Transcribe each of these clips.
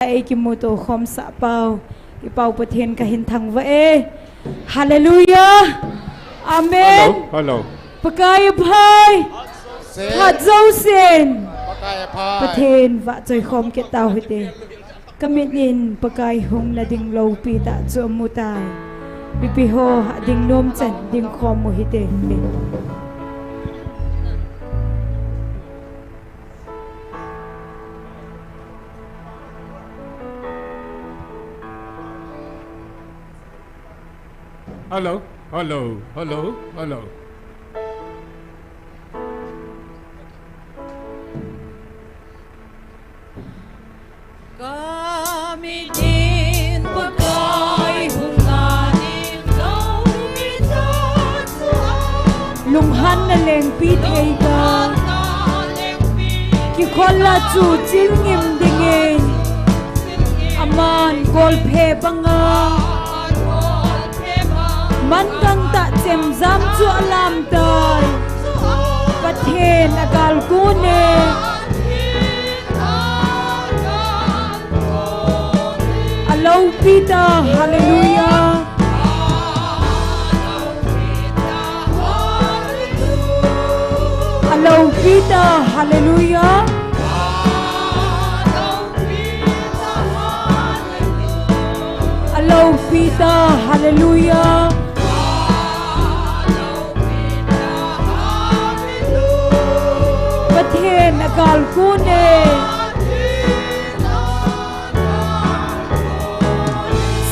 ai ki mu to khom sa pau ki pau pathen ka hin thang va e hallelujah amen Hello. pakai phai hat zo sen pathen va choi khom ke tau hite kamit in pakai hung na ding lo pi ta cho mu tai pi ho ding nom chen ding khom mu hite min Hello. Hello. Hello. Hello. Kami din pagkay hunganin daw itatsuan lunghan na leng pi thei ka ki khol la chu ching ngim dingin aman kol phe banga man gang ta chem zam chu alam tai pathen agal ku ne alo pita hallelujah alo pita hallelujah alo pita hallelujah pathen agal ku ne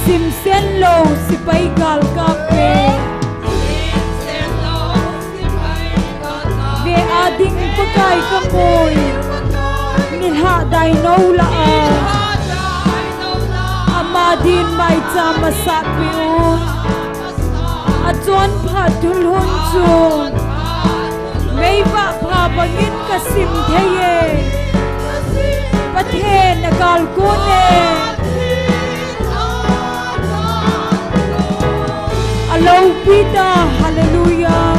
sim sen lo sipai gal ka pe ve ading pakai ka moy ni ha dai no la amadin mai chama sat pi un achon phathul hun chu mei va pha bangin ka sim theye pathen agal ku ne alo pita hallelujah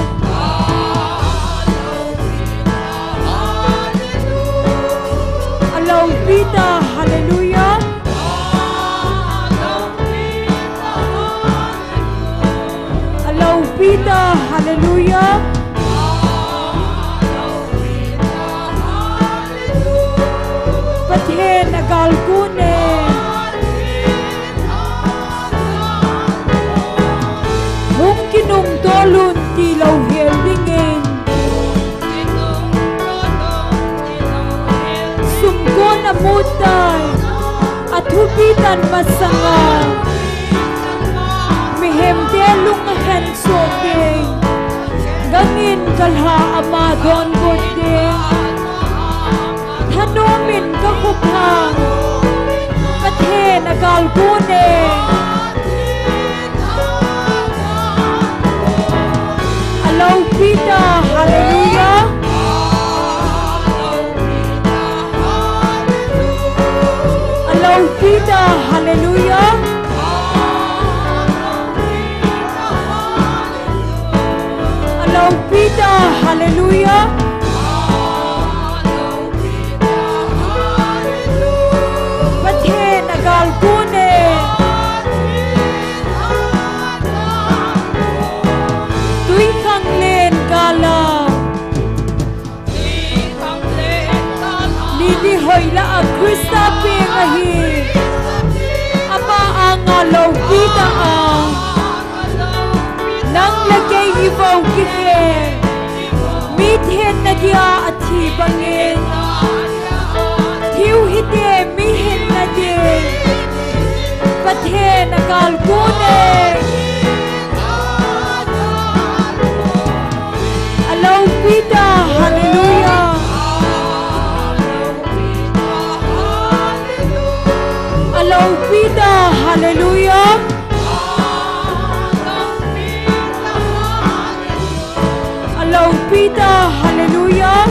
alo pita hallelujah alo pita hallelujah pathen agal ku ne hung kinung tolun ti lo hel dingin sumko na mutay at hubitan masanga mihem telung hen soping gangin kalha ama don goding thanomin ka kuphang kathen agal kune alo pita hallelujah alo pita hallelujah alo pita hallelujah pathen agal kune tui khang len kala ni hoi la a krista pe a hi ama anga lo pita a nang lagay ibaw kike mi then na dia athi bangin thiu hite mi hin na de pathen agal kune alo pita hallelujah alo pita hallelujah alo pita hallelujah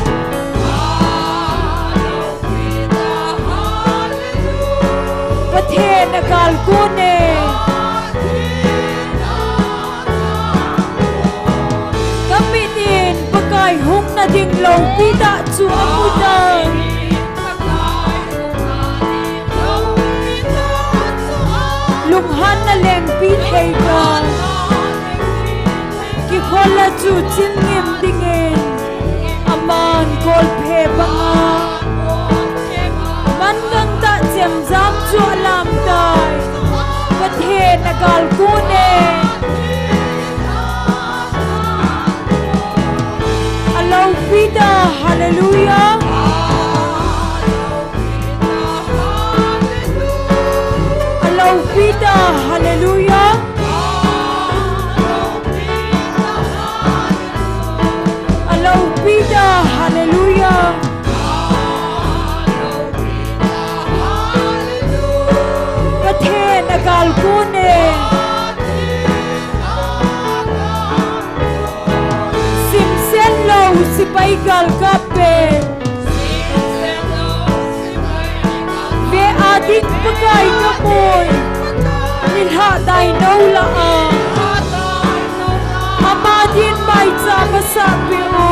pathen agal kune kamitin pakai hung na ding lo pita chu amudan chu chim ngim dingin aman kol phe banga man gang ta chem jam chu lam tai pathe nagal ku ne Allow Pita hallelujah Allow Pita hallelujah Allow Pita hallelujah Pathe nagal ku ne si paigal kape ve adik pakai kamoy nilha dai no la amadin mai cha basa pe o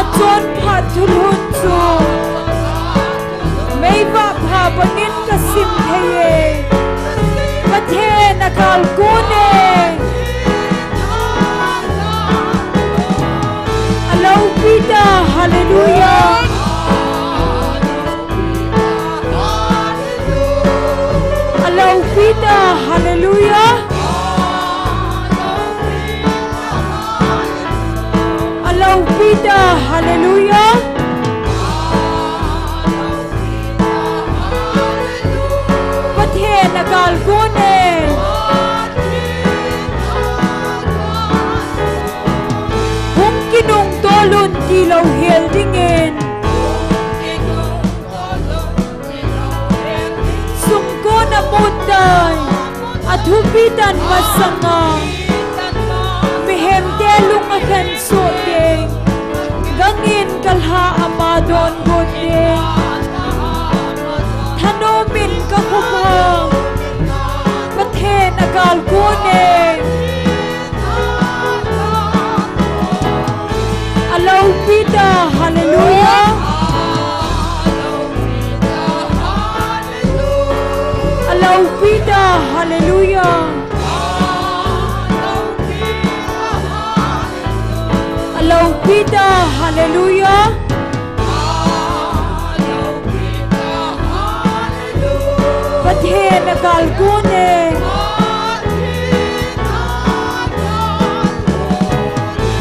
achon phat thulhun chu mei ba pha bangin kasim theye pathe nakal kune Allow Pita hallelujah Allow Pita hallelujah Allow Pita hallelujah Pathe nagal kune Kinung tolun kilaw hel dingin Sungko na muday at hubitan masanga Mihem telung akan suding Gangin kalha amadon buding Tanomin kakubang Pathe nagal kuning Allow Pita hallelujah Allow Pita hallelujah Allow Pita hallelujah Pathe nagal kune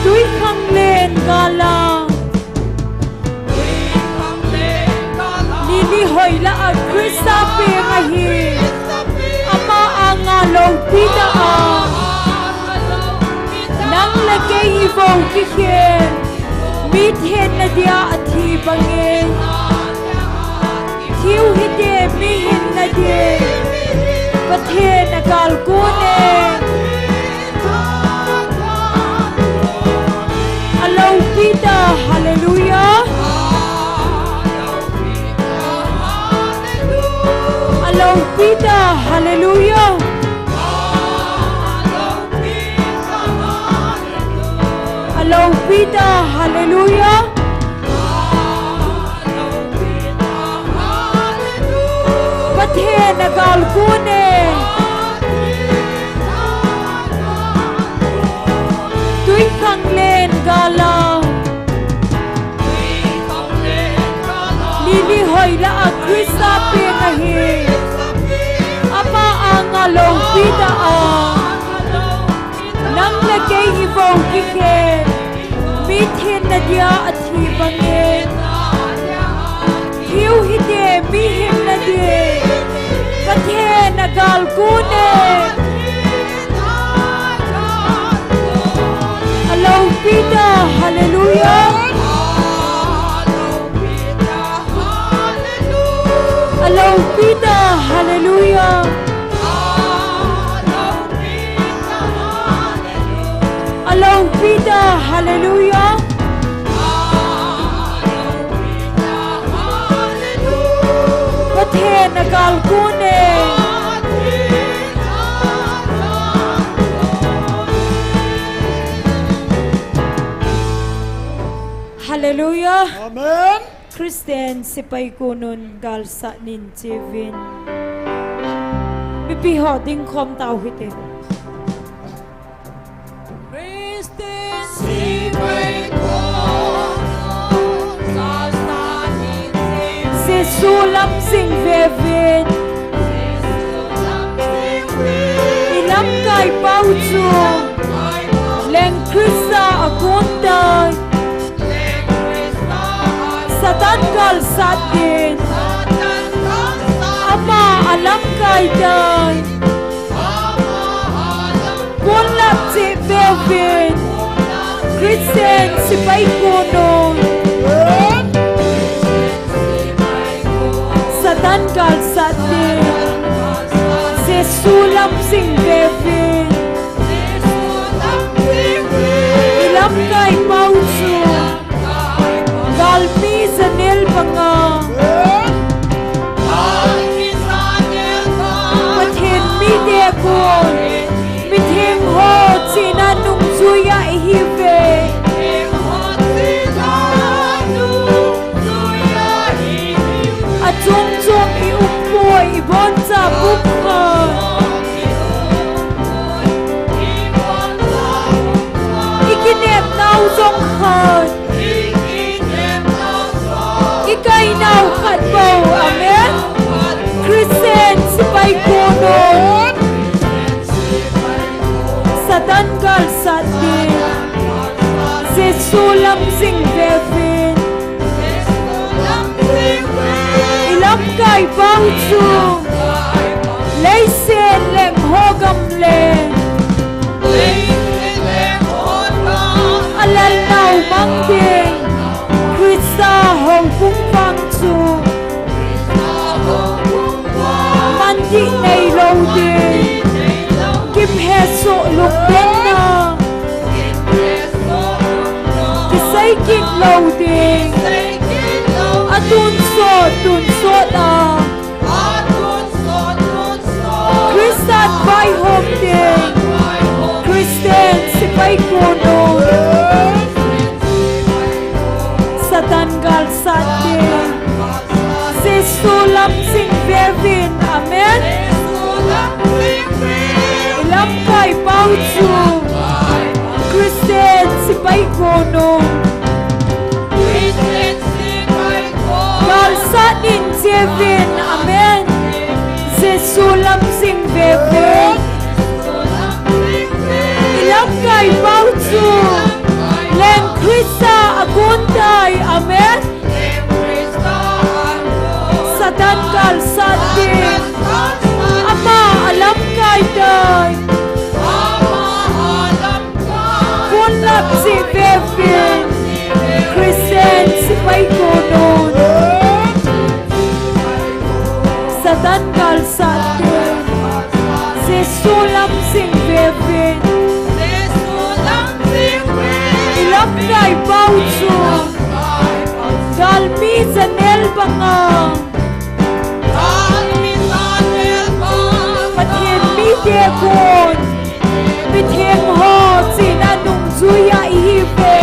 Tui khang len gala Nini hoy la a Krista pe mahi Ama anga low pita a Nang lage ivo kikhen Mit hen na dia athi bangin Thiu hite mi hen na dia Pathe nagal kune Allow Pita hallelujah Allow Pita hallelujah Allow Pita hallelujah Pathe nagal kune Tui khang len gala Nini hoy la a Krista pe ngahi Ama anga low pita a Nang lage ivo kikhe Mithin na dia athi bangin Hiu hite mi him na dia Pathe nagal kune Allow Pita hallelujah Allow Pita hallelujah Allow Pita hallelujah Pathe nagal kune Hallelujah Amen. Kristen sipay kunun gal sa nin Jevin Bipiho ding kom tao hite Kristen sulam sing vevin ilam kai pau chu leng krista akuntai satan kal satin ama alam kai dai kun lap si vevin Christian si pai kunon satan kal satin se sulam sing vevin ilam kai pau chu gal mi zanel banga pathin mi de kon mi thim ho china nung zuya hi ve a chung chung i upoi i bon cha bukha ikinep nau zong khan ikay nau khat bo amen Christian si pai konon satan kal satin se sulam sing vevin ilam kai bang chu lei sen lem hogam le alal nau mang ding Krista hong kung bang chu man di nei lo ding kim he so luk den na kisay kin lo ding atun so na Christian bai hom ding Christian si pai konon satan gal satin se sulam sing vevin amen ilam kai pau chu Christian si pai konon gal satin vevin amen se sulam sing vevin ilam kai pau chu leng Krista akuntai amen satan kal satin ama alam kai dai kun lap si vevin Christian si pai konon satan kal satin se sulam sing vevin ilam kai pau chu gal mi zanel banga pathin mi de kon mi them ho china nung zuya hi ve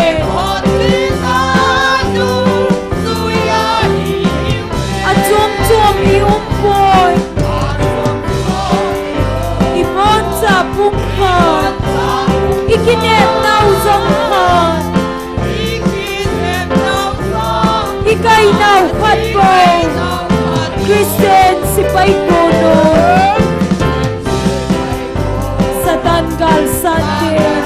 a chom chom i umpoi i bon cha pum khan ikinep nau zong khan ikay nau khat bo Christian si pai konon satan gal satin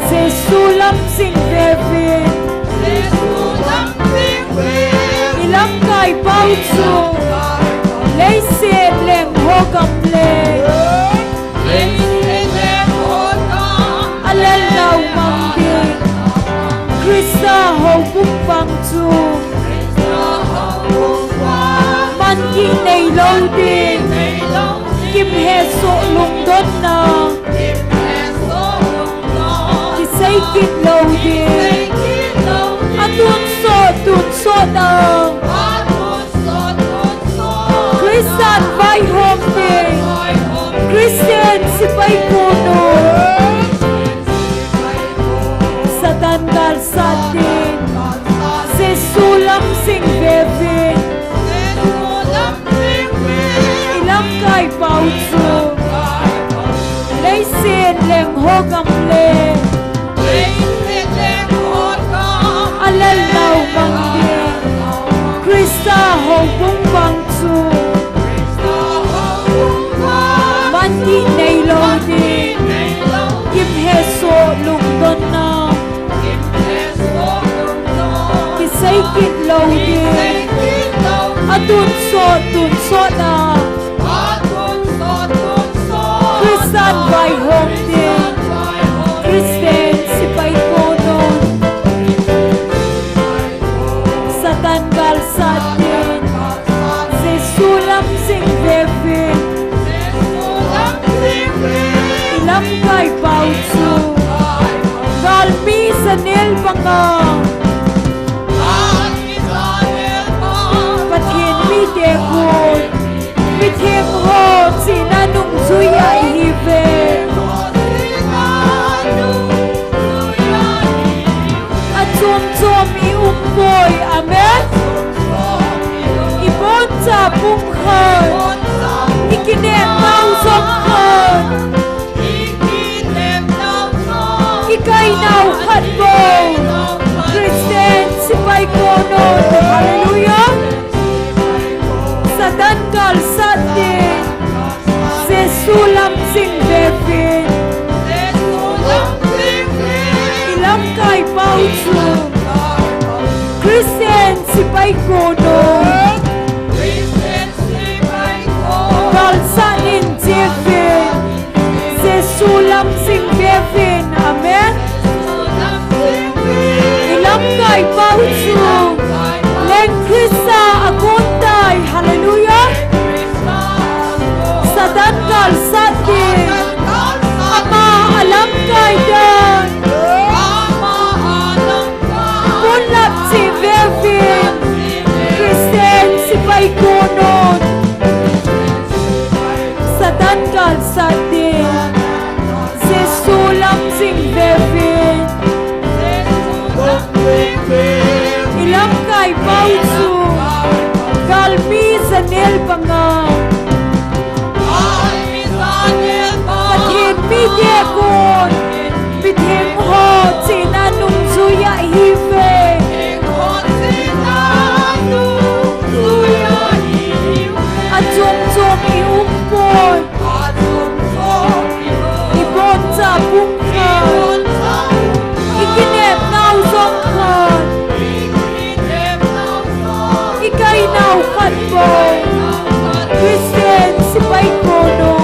se sulam sing vevin ilam kai pau chu lei sen leng hogam le alal nau mang ding Krista ho buk bang chu man ki nei lo ding kim he so lung don na ki say kit lo ding atun so na Christian vai hom ding Christian si pai konon satan gal satin se sulam sing vevin ilam kai pau chu lei sen leng hogam le alal nau mang ding Krista ho bung bang chu man di nei lo di kim he so lung don na ki say kit lo di atun so na Christian vai home di Christian si pai kono Satan gal satin se sulam sing vevin ilam kai pau chu gal mi sanel banga pathin mi de gun mi them ho sina nung zuya hi ve chom i boy amen ibon cha pum khan ikine mau som khan ikai nau khat bo Christian sipai kono hallelujah satan kal satte sesulam sing devin ilam kai pau chu Christian sipai kono kal sanin devin sesulam sing devin amen ilam kai pau chu len Krista akuntai hallelujah satan kal satte ama alam kai dan punlap si Vervin Christian si pai konon satan kal satte sesulam sing Vervin ilam kai pau chu kal mi sanel panga pathin mi de kon pithem ho china nung zuya hi ve chom i boy i bon cha pum khan ikinep nau som khan ikai nau khat bo Christian sipai kono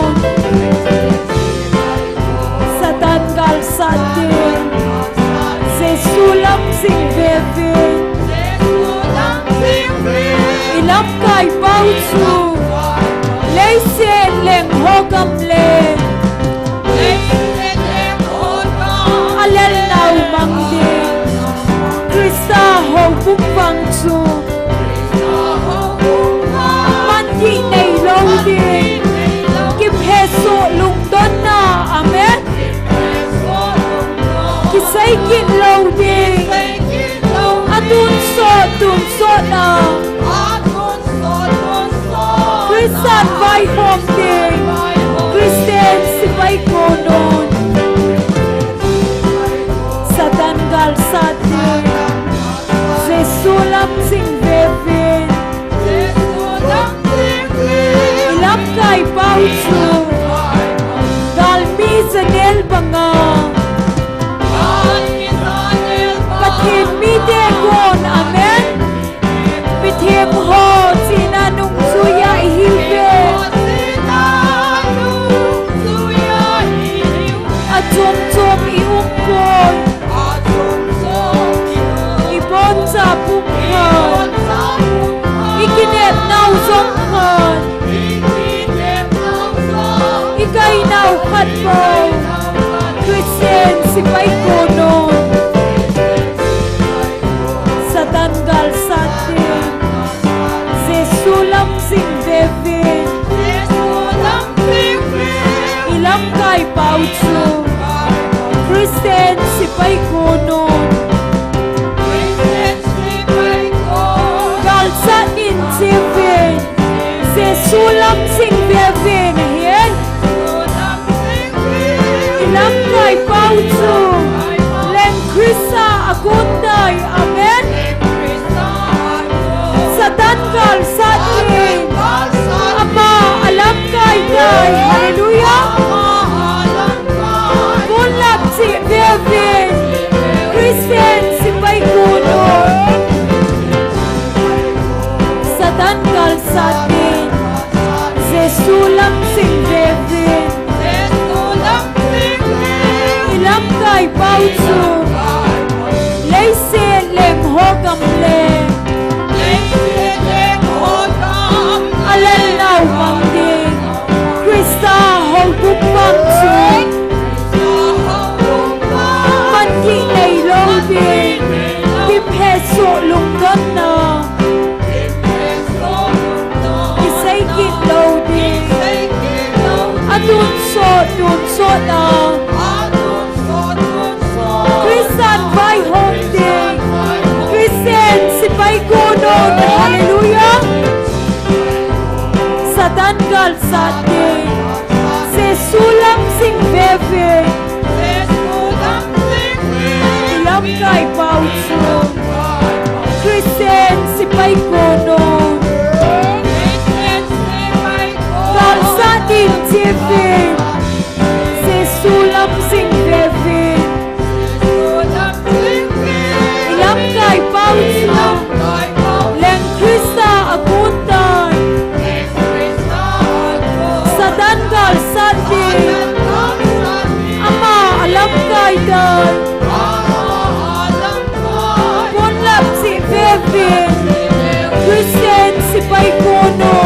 satan gal satin sesulam sing vevin ilam kai pau chu leisen leng hogam le alel nau mang de Krista ho bung bang chu man di nei lo di kim he so lung don na amen ki say kin lo di atun so na Christian vai home di Christian si vai konon satan gal satin sesulam sing vevin ilam kai pau chu gal mi sanel banga pathin mi de gon amen pithem ho china nung suya hi ve chom i boy i bon cha pum khan ikinep nau som khan ikai nau khat bo Christian sipai konon satan gal satte sesulam sing vevin ilam kai pau chu Christian sipai konon gal satin sivin sesulam sing vevin hian ilam kai pau chu len Krista akuntai amen satan gal Giêsu lâm sinh về viên ilam kai bao chu lấy xe lem ho cầm lên alen nào mang đi Krista hầu bút băng chu man ki này lâu đi kim he sổ lung đất nà ki say ki lâu đi đun sốt nà Christian vai home day Christian si pai kono hallelujah Satan gal sate Giêsu lâm sinh về về ilam kai bao chu Christian si pai kono gal sate chia về Giêsu lâm sinh về về ilam kai bao chu leng Krista akuntai Satan gal sate ama alam kai dai kon lap si ve ve Christian si pai kono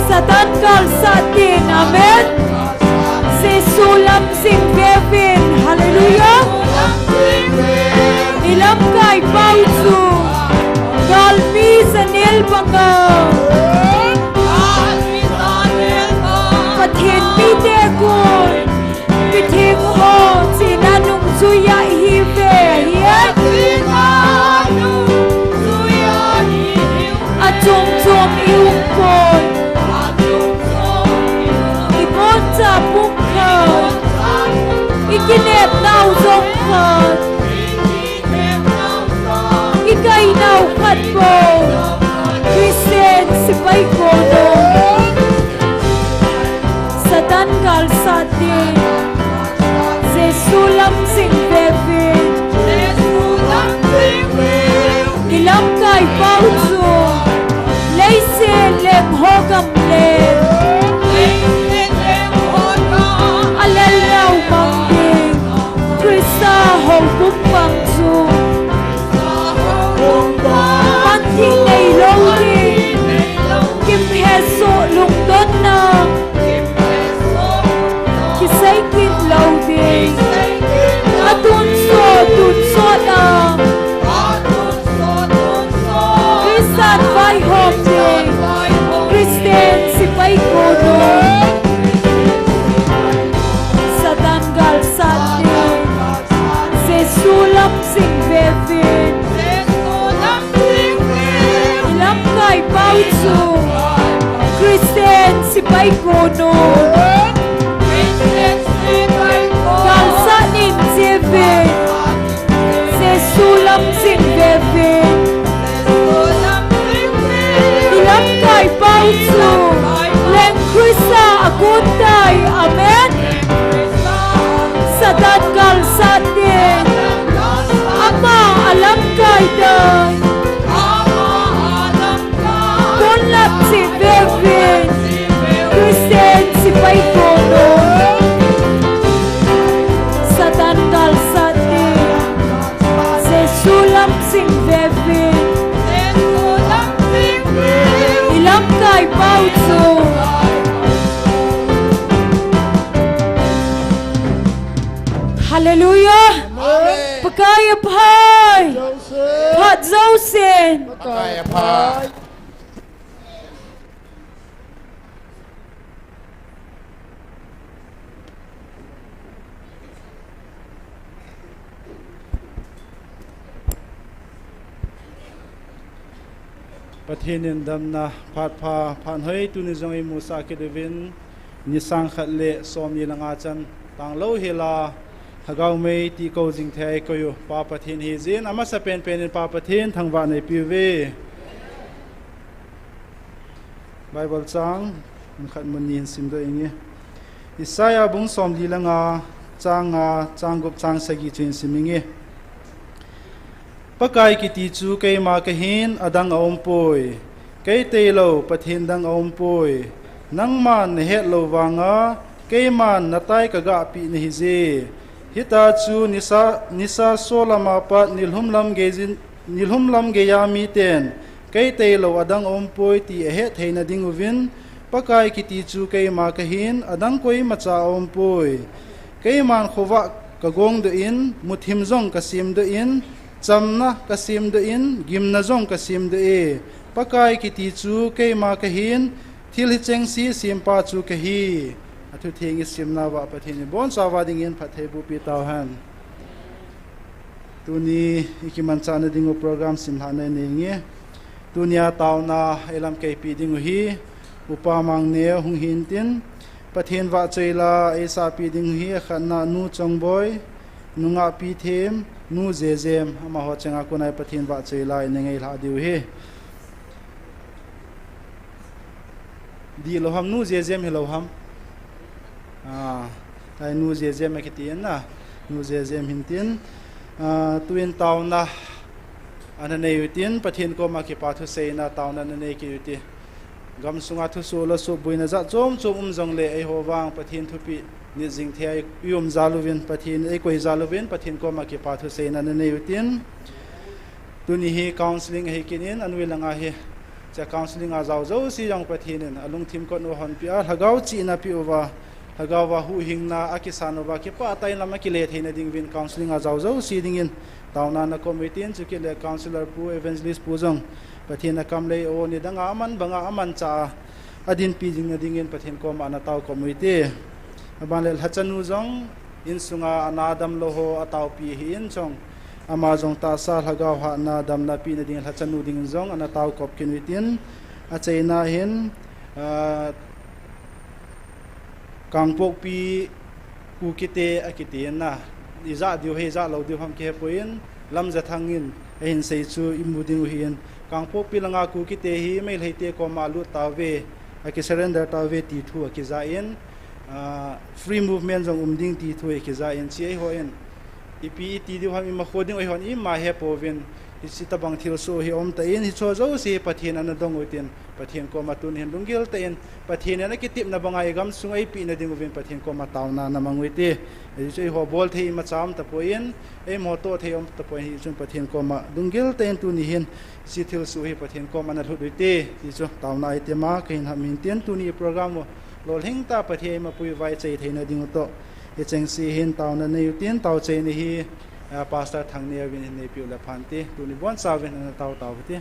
Satan gal sate amen Giêsu lâm sinh về ve hallelujah ilam kai bao chu gal mi sanel banga pathin mi te kun mi thing ho sina nung suya hi ve hiat a chung chung iu kon ibon cha puk kha ikinep nau zong kha ikay nau khat bo Christian si pai kono Satan gal sate Giêsu lâm sinh về viên ilam kai bao chu lấy xe lem ho cầm lên alel nau mang đi Krista hầu bút băng chu man thi này lâu đi kim he sổ lung đất na ki say kin lâu đi atun so na Christian vai home day Christian si pai kono Satan gal sate Giêsu lâm sinh về viên ilam kai bao chu Christian si pai kono gal sa nin si ve Giêsu lâm sinh về viên ilam kai bao chu leng Krista akuntai amen Satan gal sate ama alam kai dai kon lap si ve ve Christian si pai kono Satan gal sate Giêsu lâm sinh về ve ilam kai bao chu hallelujah pakaya pai phat dâu sen Pakaya pai ประเทศนินดำนะพาดพาผ่านเฮยตุนิจงอิมูสาเกเดวินนิสังขัดเละสอมยีนังอาจันต่างเล่าเฮลาหากเอาไม่ตีเกาจิงเทยก็อยู่ปาประเทศเฮซินอามาสเป็นปาประเทศทางวันในปีเวไบเบิลจังมันขัดมันยินสิมตัวเองเนี่ยอิสายาบุ้งสอมดีละงาจางกุบจางสกิจินสิมิงเงี้ยปะกายกิติจูเกมาเกหินอดังอมปอย cây tê lâu bát thiên đăng ông bồi nang man hết lâu vàng á cây man nát tay cả gạ pi ni gì hita chu nisa solama pat nilhum lam ge ya mi ten cây tê lâu adang ông bồi ti hết thấy na ding uvin pakai kiti chu cây ma kahin adang koi macha ông bồi cây man khova kagong do in muthim zong kasim do in chamna kasim do in gimna zong kasim do e pakai kiti chu cây ma kahin thil hi cheng si simpa chu kahi athu thing simna wa pathin bon sawa ding in phathei bu pi taw han tuni ikiman chana dingo program simha na ninge tunia taw na elam kp dingo hi upamang ne hung hin tin pathin wa cheila esa pi ding hi khanna nu chongboy nunga pi them nu zezem ama ho changa kunai pathin wa cheila inengei la diu hi di loham nu zezem hi loham ai nu zezem ma kitin na nu zezem hintin tuin taw na anane yutin pathin ko ma ki pathu seina taw na ne ki yuti gam sunga thu solo so buina za chom jong le ai howang pathin thupi ni jing thai yum zaluwin pathin ai koi zaluwin pathin ko ma ki pathu seina ne yutin tuni hi counseling hi kinin anwilanga hi cha counseling a zaw zo si yang pathin alung thim ko no hon pia hagau chi na pi owa hagawa hu hingna akisanova ki pa tai lama ki le theina ding win counseling a zaw zo si dingin tawna na committee chu ki le counselor pu evangelist pu jong pathin akam le o ni danga aman banga aman cha adin pi jing dingin pathin ko ma na taw committee aban le hachanu jong in sunga anadam lo ho ataw pi hi in chong ama jong ta sa hagaw ha na dam na pi na ding hachanu ding jong ana taw kop kin witin a chaina hin kangpok pi ku kite akite na iza diu he za lo diu ham ke poin lam za thangin hin sei chu imuding hin kangpok pi langa ku kite hi mail heite ko malu tawe aki surrender tawe ti thu aki za in free movement jong umding ti thu aki za in chi ho in ipi ti diu ham ma khoding oi hon i ma he povin isita bang thil so hi om ta in hi cho zo si pathin an dong utin pathin ko matun hin dungil ta in pathin na kitip na bangai gam sungai pi na ding uvin pathin ko matawna na manguiti ei chei ho bol thei ma cham ta poin ei moto thei om ta poin hi chun pathin ko ma dungil ta in tu ni hin si thil su hi pathin ko man thu duite ti chu tawna ai te ma kein ha min ten tu ni program lo hing ta pathei ma pui vai chei thei na ding to e cheng si hin tawna nei tin taw chei ni hi pastor thangnia win nei piu la phanti tu ni bon sa wen na taw ti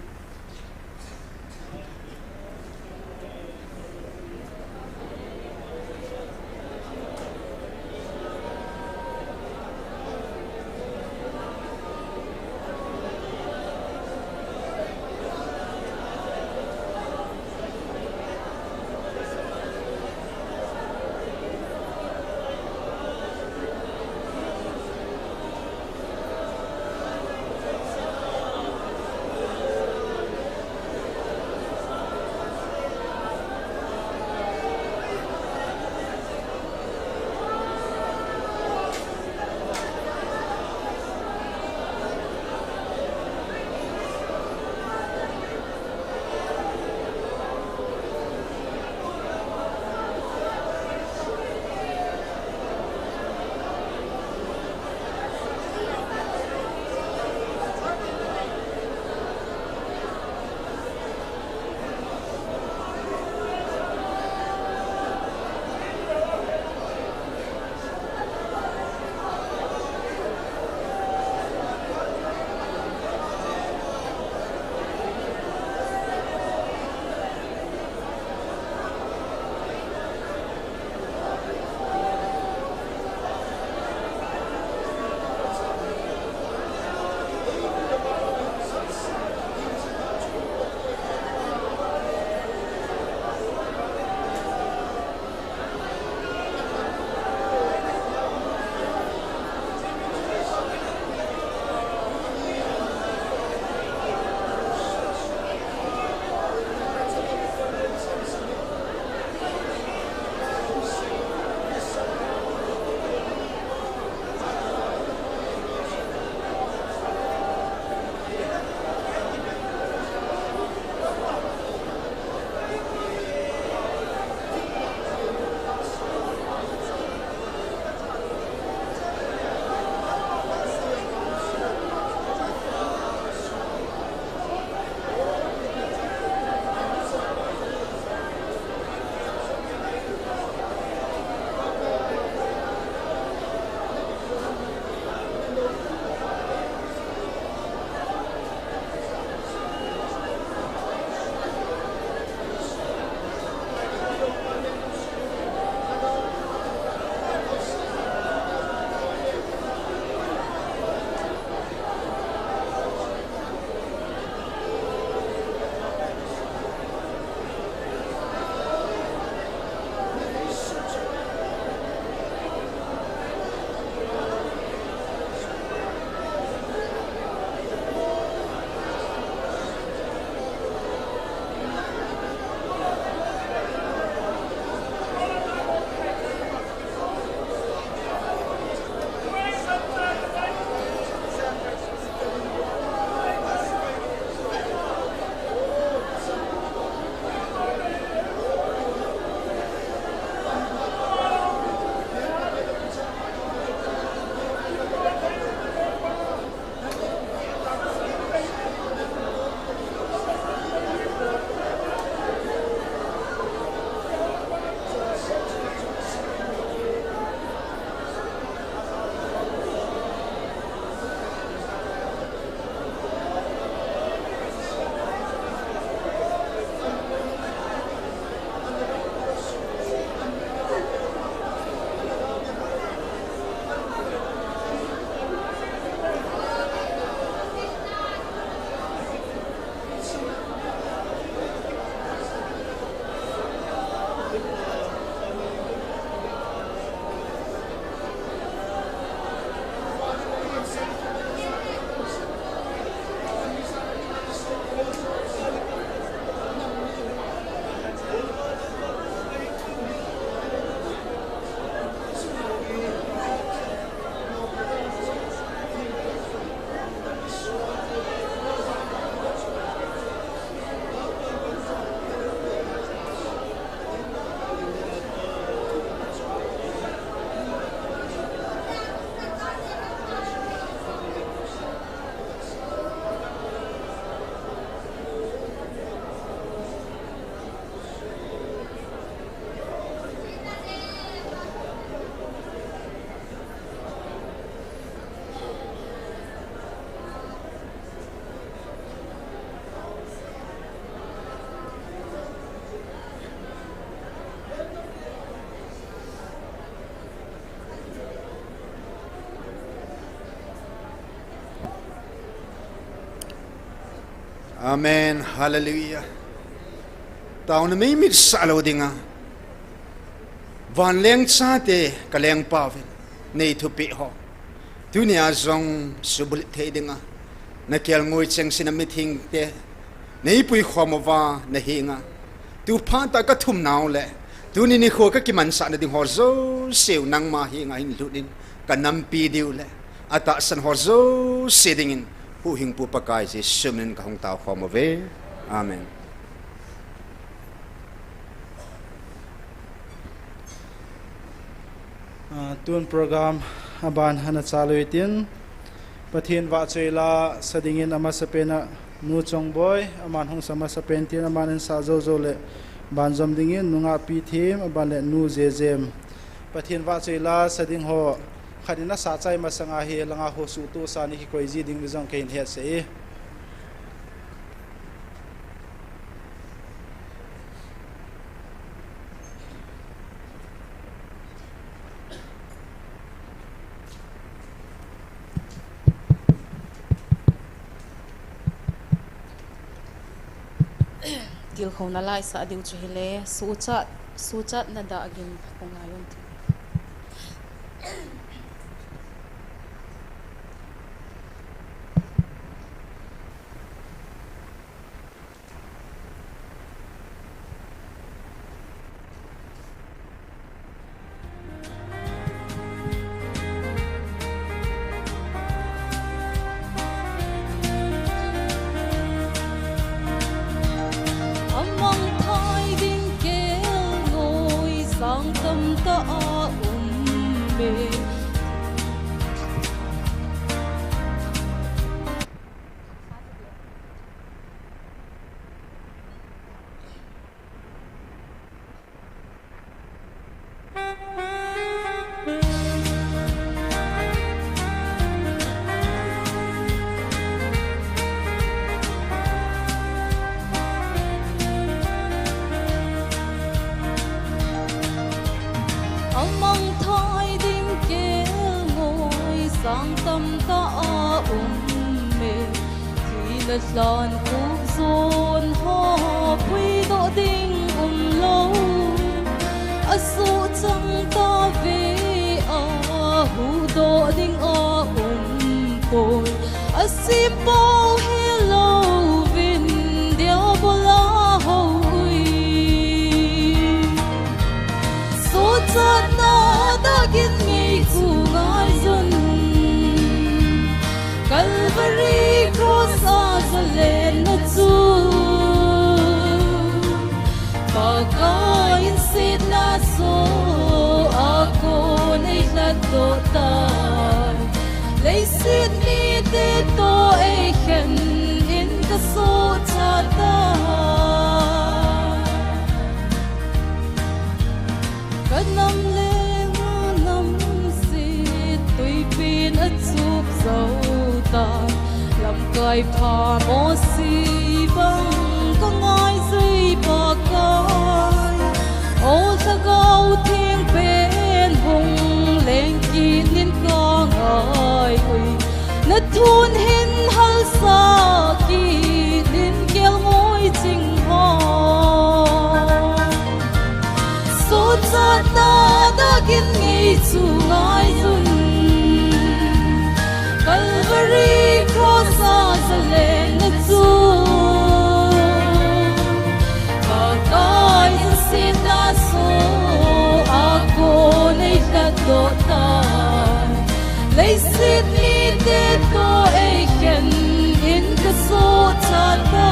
Amen. Hallelujah. Tao na may mit sa alo dinga. Van leng cha te kaleng pavin. Nei thu pi ho. Dunia zong subulit te dinga. Na kial ngoi cheng sinamit hing te. Nei pui khomova na hinga. Tu pa ta ka thum naw le. Tu ni ni kho ka ki man sa na ding hor zo seu nang ma hinga hin lu din. Ka nam pi diu le. Ata san hor zo sedingin. Hu hing pu pakai je sumin ka hong tao khomove. Amen. Tuan program aban hana chaluitin pathin wa chela sadingin ama sapena nu chongboy aman hong sama sapentin aman sa zo zo le banjom dingin nunga pi thim aban le nu jejem pathin wa chela sading ho khadina sa chai masanga he langa ho su tu sa ni ki koi ji ding bizong kein he se Dil kho na lai sa diu chu hele su chat na da agin pongayon tu among thai din kêu ngồi sang tâm ta bề among thai din kêu ngồi sang tâm ta mê thì là giòn khúc dồn ho quy độ đinh lâu su chẳng ta về hu độ đinh bồi sim bao hello vin điều bô la hoi số chát na đã kiến nghi chu ngai dun Calvary cross a lên na chu pagkain sit na so ako nay lato tay lấy sit ni te to e khen in ka so chata kanam le nam sit tui pin a chup zo ta lam kai pha mo si bang ka ngai zui pa kai ô sa gau thiêng bên hùng lên kín liên ca ngài ui nát thun hin hal sa ki liên kêu ngôi chinh hoa số cha ta đã kiến nghi chu ngài dun Calvary cross a lên na chu pagkai sin na so ako nay lato tay lấy sit ni te to e khen in ka so chata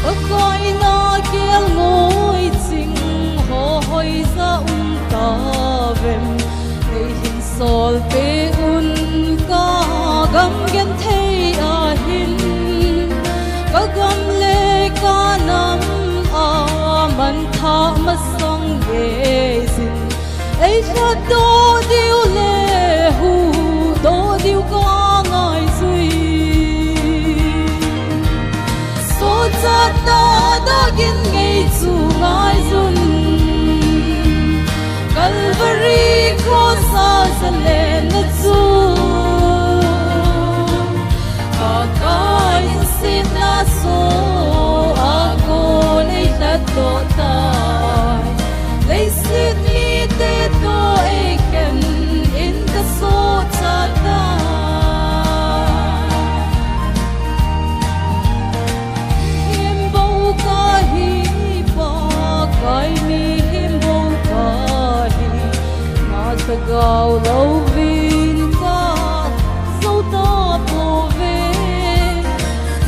pagkai na kel ngoi ching ho hoi za ta vem ei hin sol pe un ka gam gen thei a hin ka gam le ka nam a man tha ma sang ye sin ei cha do diu le hu do diu ka ngai zui so cha ta da gin ngei chu ngai zun Calvary cross a lên na chu gào lâu vin ca dấu ta bồ về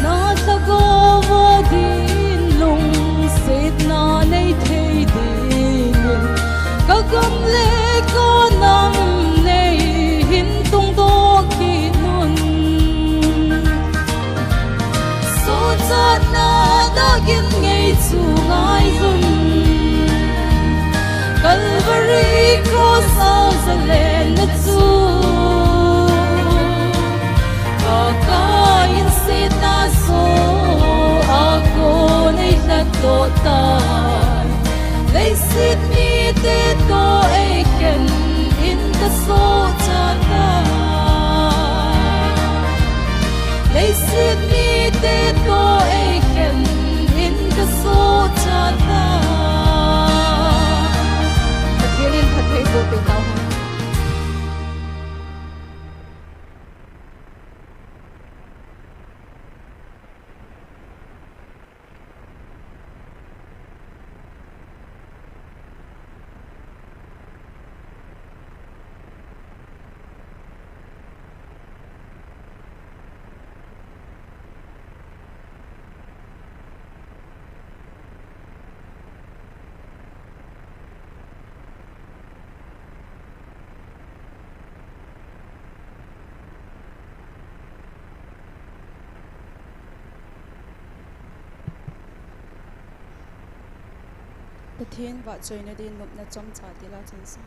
na ta go vô din lung sét na nei thei din ka gam le ko nam nei hin tung do ki nun so chat na da gin ngei chu ngai zun Calvary cross of the land to Akayin sita so ako na'y nagtotan They sit me did go aiken in the soul chata They sit me did go aiken in the soul chata vô tình đau hơn. Pathian và chơi na din nup na chom cha ti la chen sa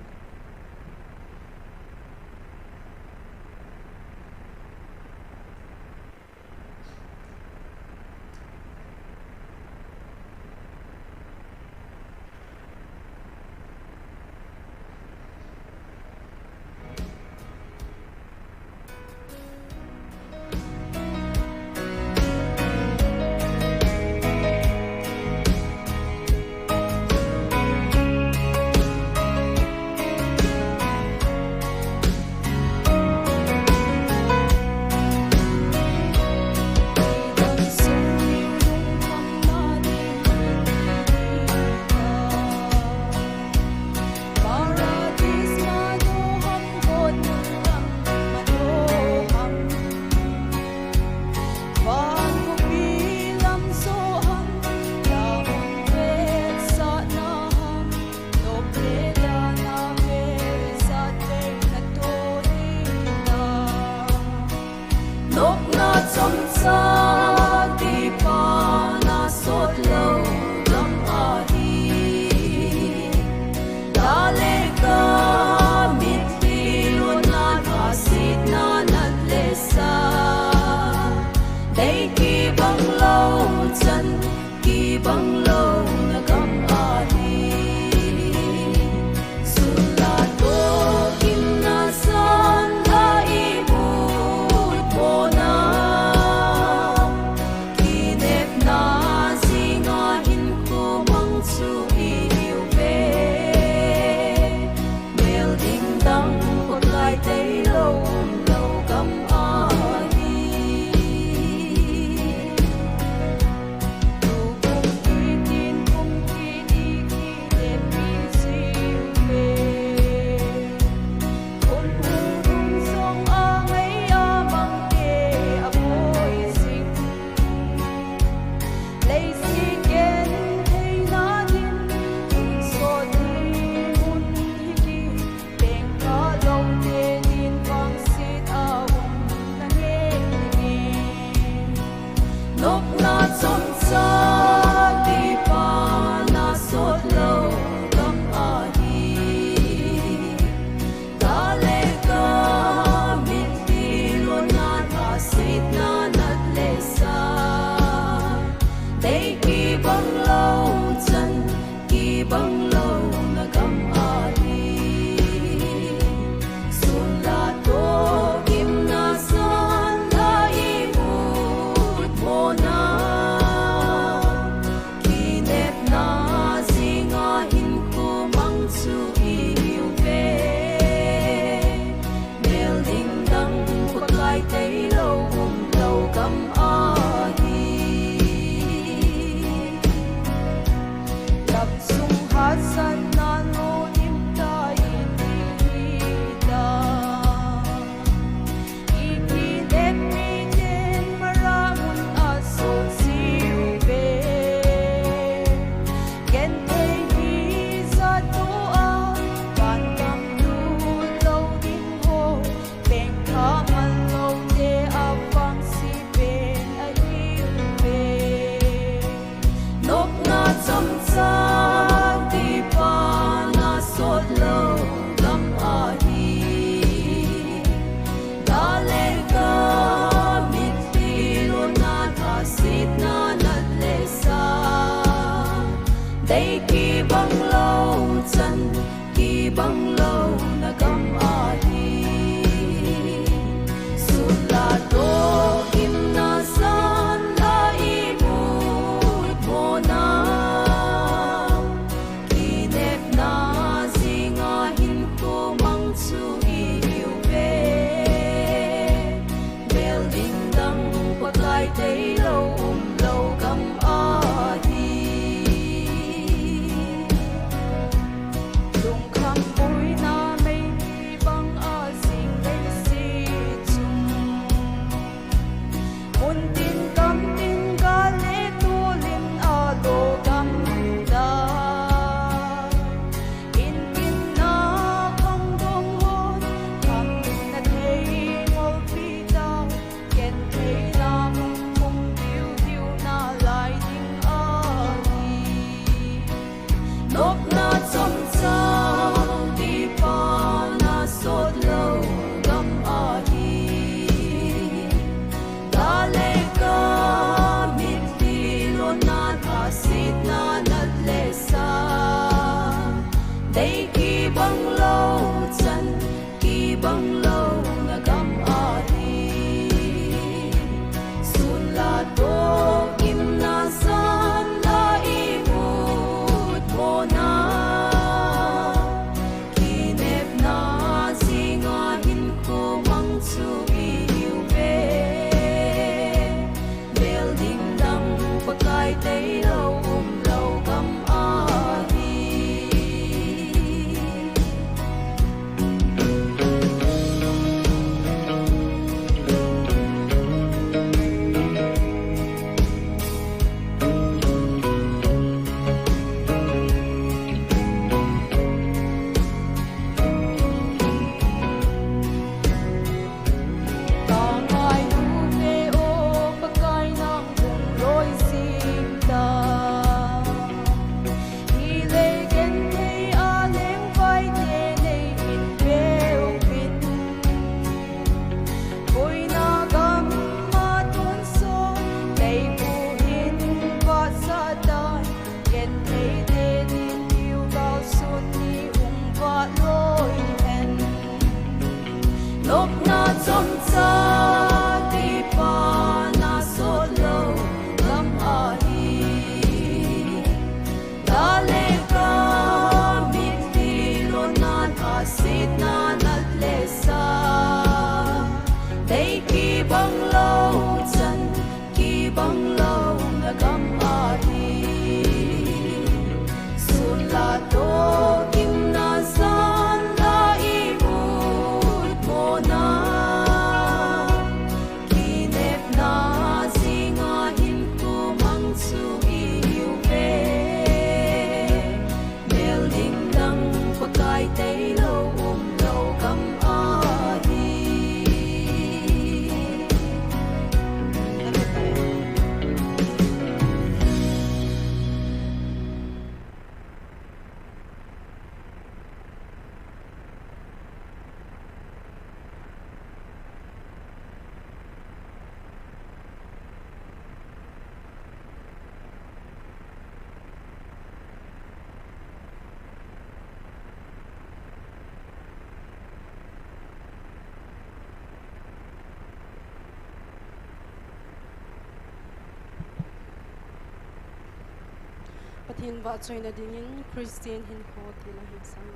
Hudson hasit na natlesa Day kibang low chan kibang low nagam ahi Sunla to kim na san la imut mo na Kinep na singahin ko mang suiyu be Building lang pagkay tayo umlaw kam ahi Tangay lume o pagkay ng bungloy sinta Ilegen kay aleng bay tienay inbeong pin Ko'y nagam matunso kay buhin pa sa dan Yen kay denin yugaw sun ni umba loy en Lok na tsomtsa di pa nasolo lam ahi Dale ka mitilo nan hasit na natlesa Day kibang low chan kibang low nagam ahi Sunla to kim na san la imut mo na Kinep na singahin ko mang suiyu be Building lang pagkay tayo umlaw kam ahi Pathin va choina dingin Christian hin ho tila hin sang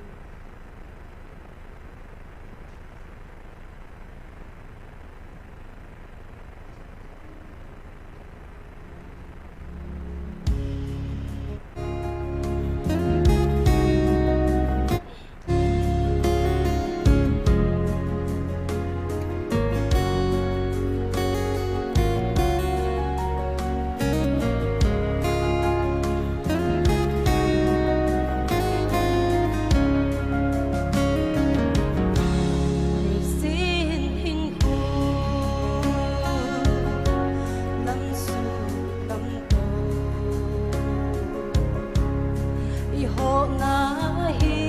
Christine hin ho lam su lam to I ho nga hi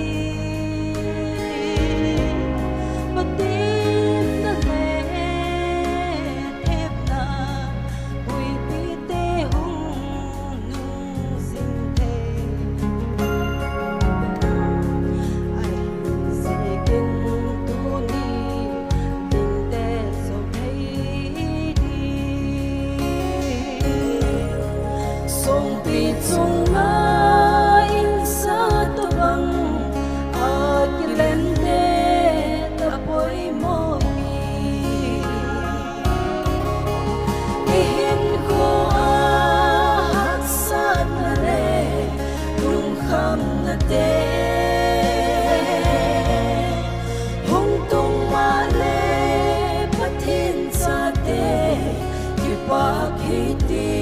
Patim na le thep na Hui pi te hung nu sim te Ai sigin tu ni ding te so thấy đi Song pi chung ma in sa to bang Akilen te tapoy mo Ihin ko ahak sa na le Tung kham na te Hong tung ma le pathin sa te Kipak hiti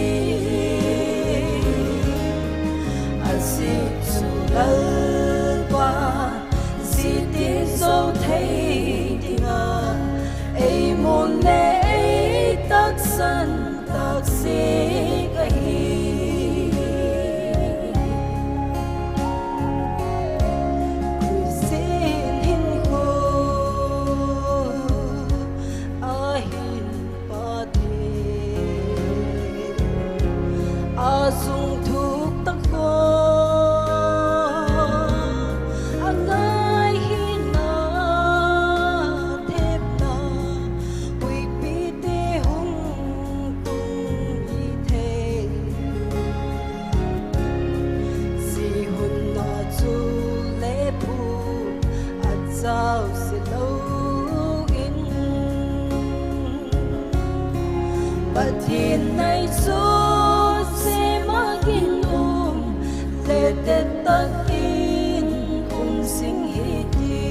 ta ko angai hi na thep na ui pi te hung tung hi the si hun na chu le pu a zau si lo in Pathin nay số se magin lệ tết tất in cùng sinh hi ti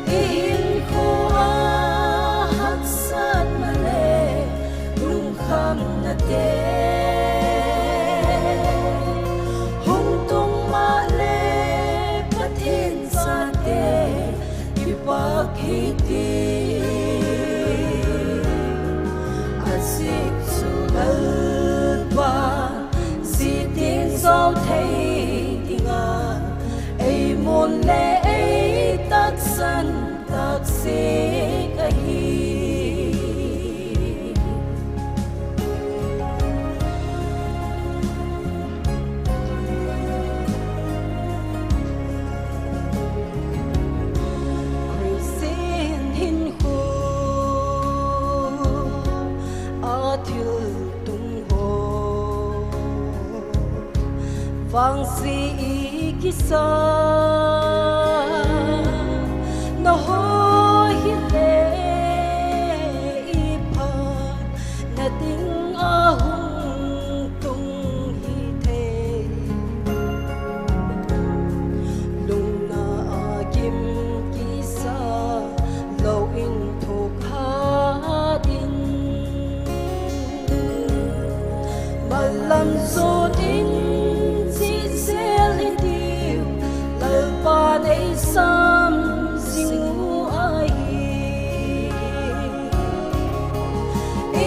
in khoa hát sát mà lệ lung kham na te hung tung ma lệ pathin sa te ipak hi ti sao thấy tiếng ai muốn lẽ tác sân tác sĩ cái Christine hin khu ở thiếu tung hồ vang si kisa na ho hi le ipa na ting a hung tung hi the lung na a kim kisa lo in thok ha din malam zo din ba nay sam sinh ai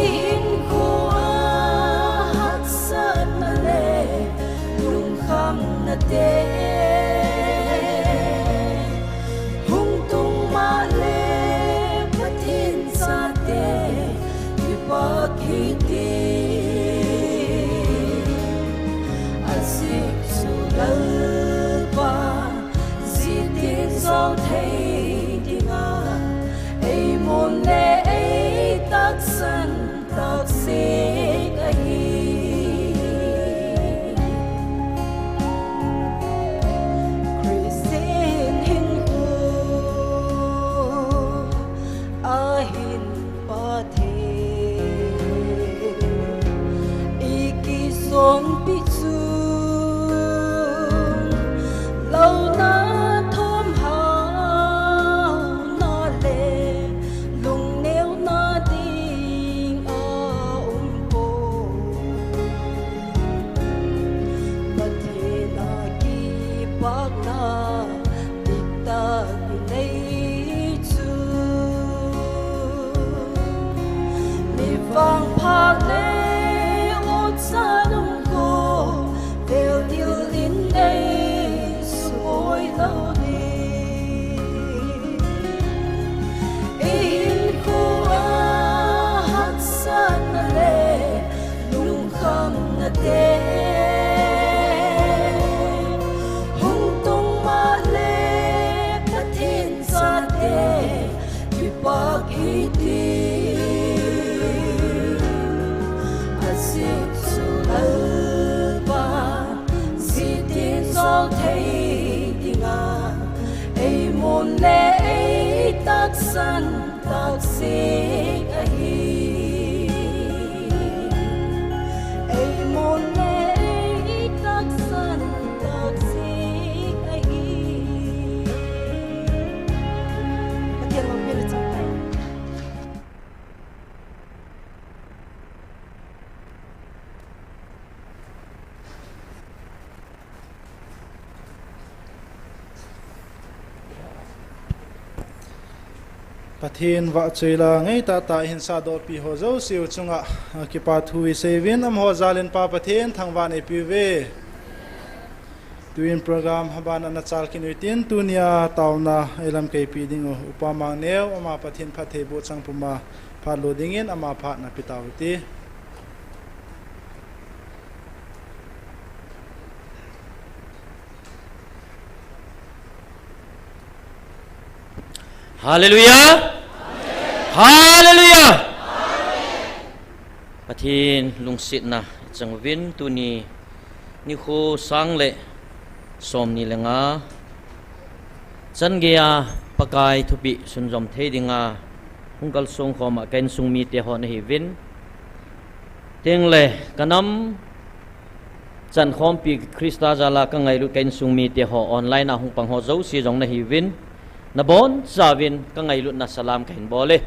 in ko hát sát na le lung kham na te hung tung ma le pathin sa te ipak hi ti asik sulal sao thấy tiếng ai muốn lẽ tác sân tác sĩ cái Christine hin khu a hin pa the iki son pi chu lâu na vang phak le ot sa dum ko vel dil in nei soi lo ni in ko hat sa na le lung kham na te hung tung ma le pathin sa te ipak hi ti sao thấy tiếng ai muốn lẽ tác sân tác sĩ cái ai muốn lẽ tác sân tác sĩ cái bắt đầu làm việc trong tay Pathin wa chuila ngai ta hin sa do pi ho zo siu chunga ki pa thui sevin am ho zalin pa pathin thangwa nei pi ve tuin program habana na chal kin witin tunia tauna elam ke pi ding upama neu ama pathin phathe bo changpuma pha loading in ama pha na pitawti Hallelujah Hallelujah Pathin lungsit na changwin tu ni kho sang le som ni lenga chan gea pakai thupi sunjom thedinga hungkal song khoma kain sungmi te hon hi vin teng le kanam chan khom pi krista jala ka ngai lu kain sungmi te ho online a hung pang ho zo si jong na hi vin na bon zawin ka ngai lu na salam kain bole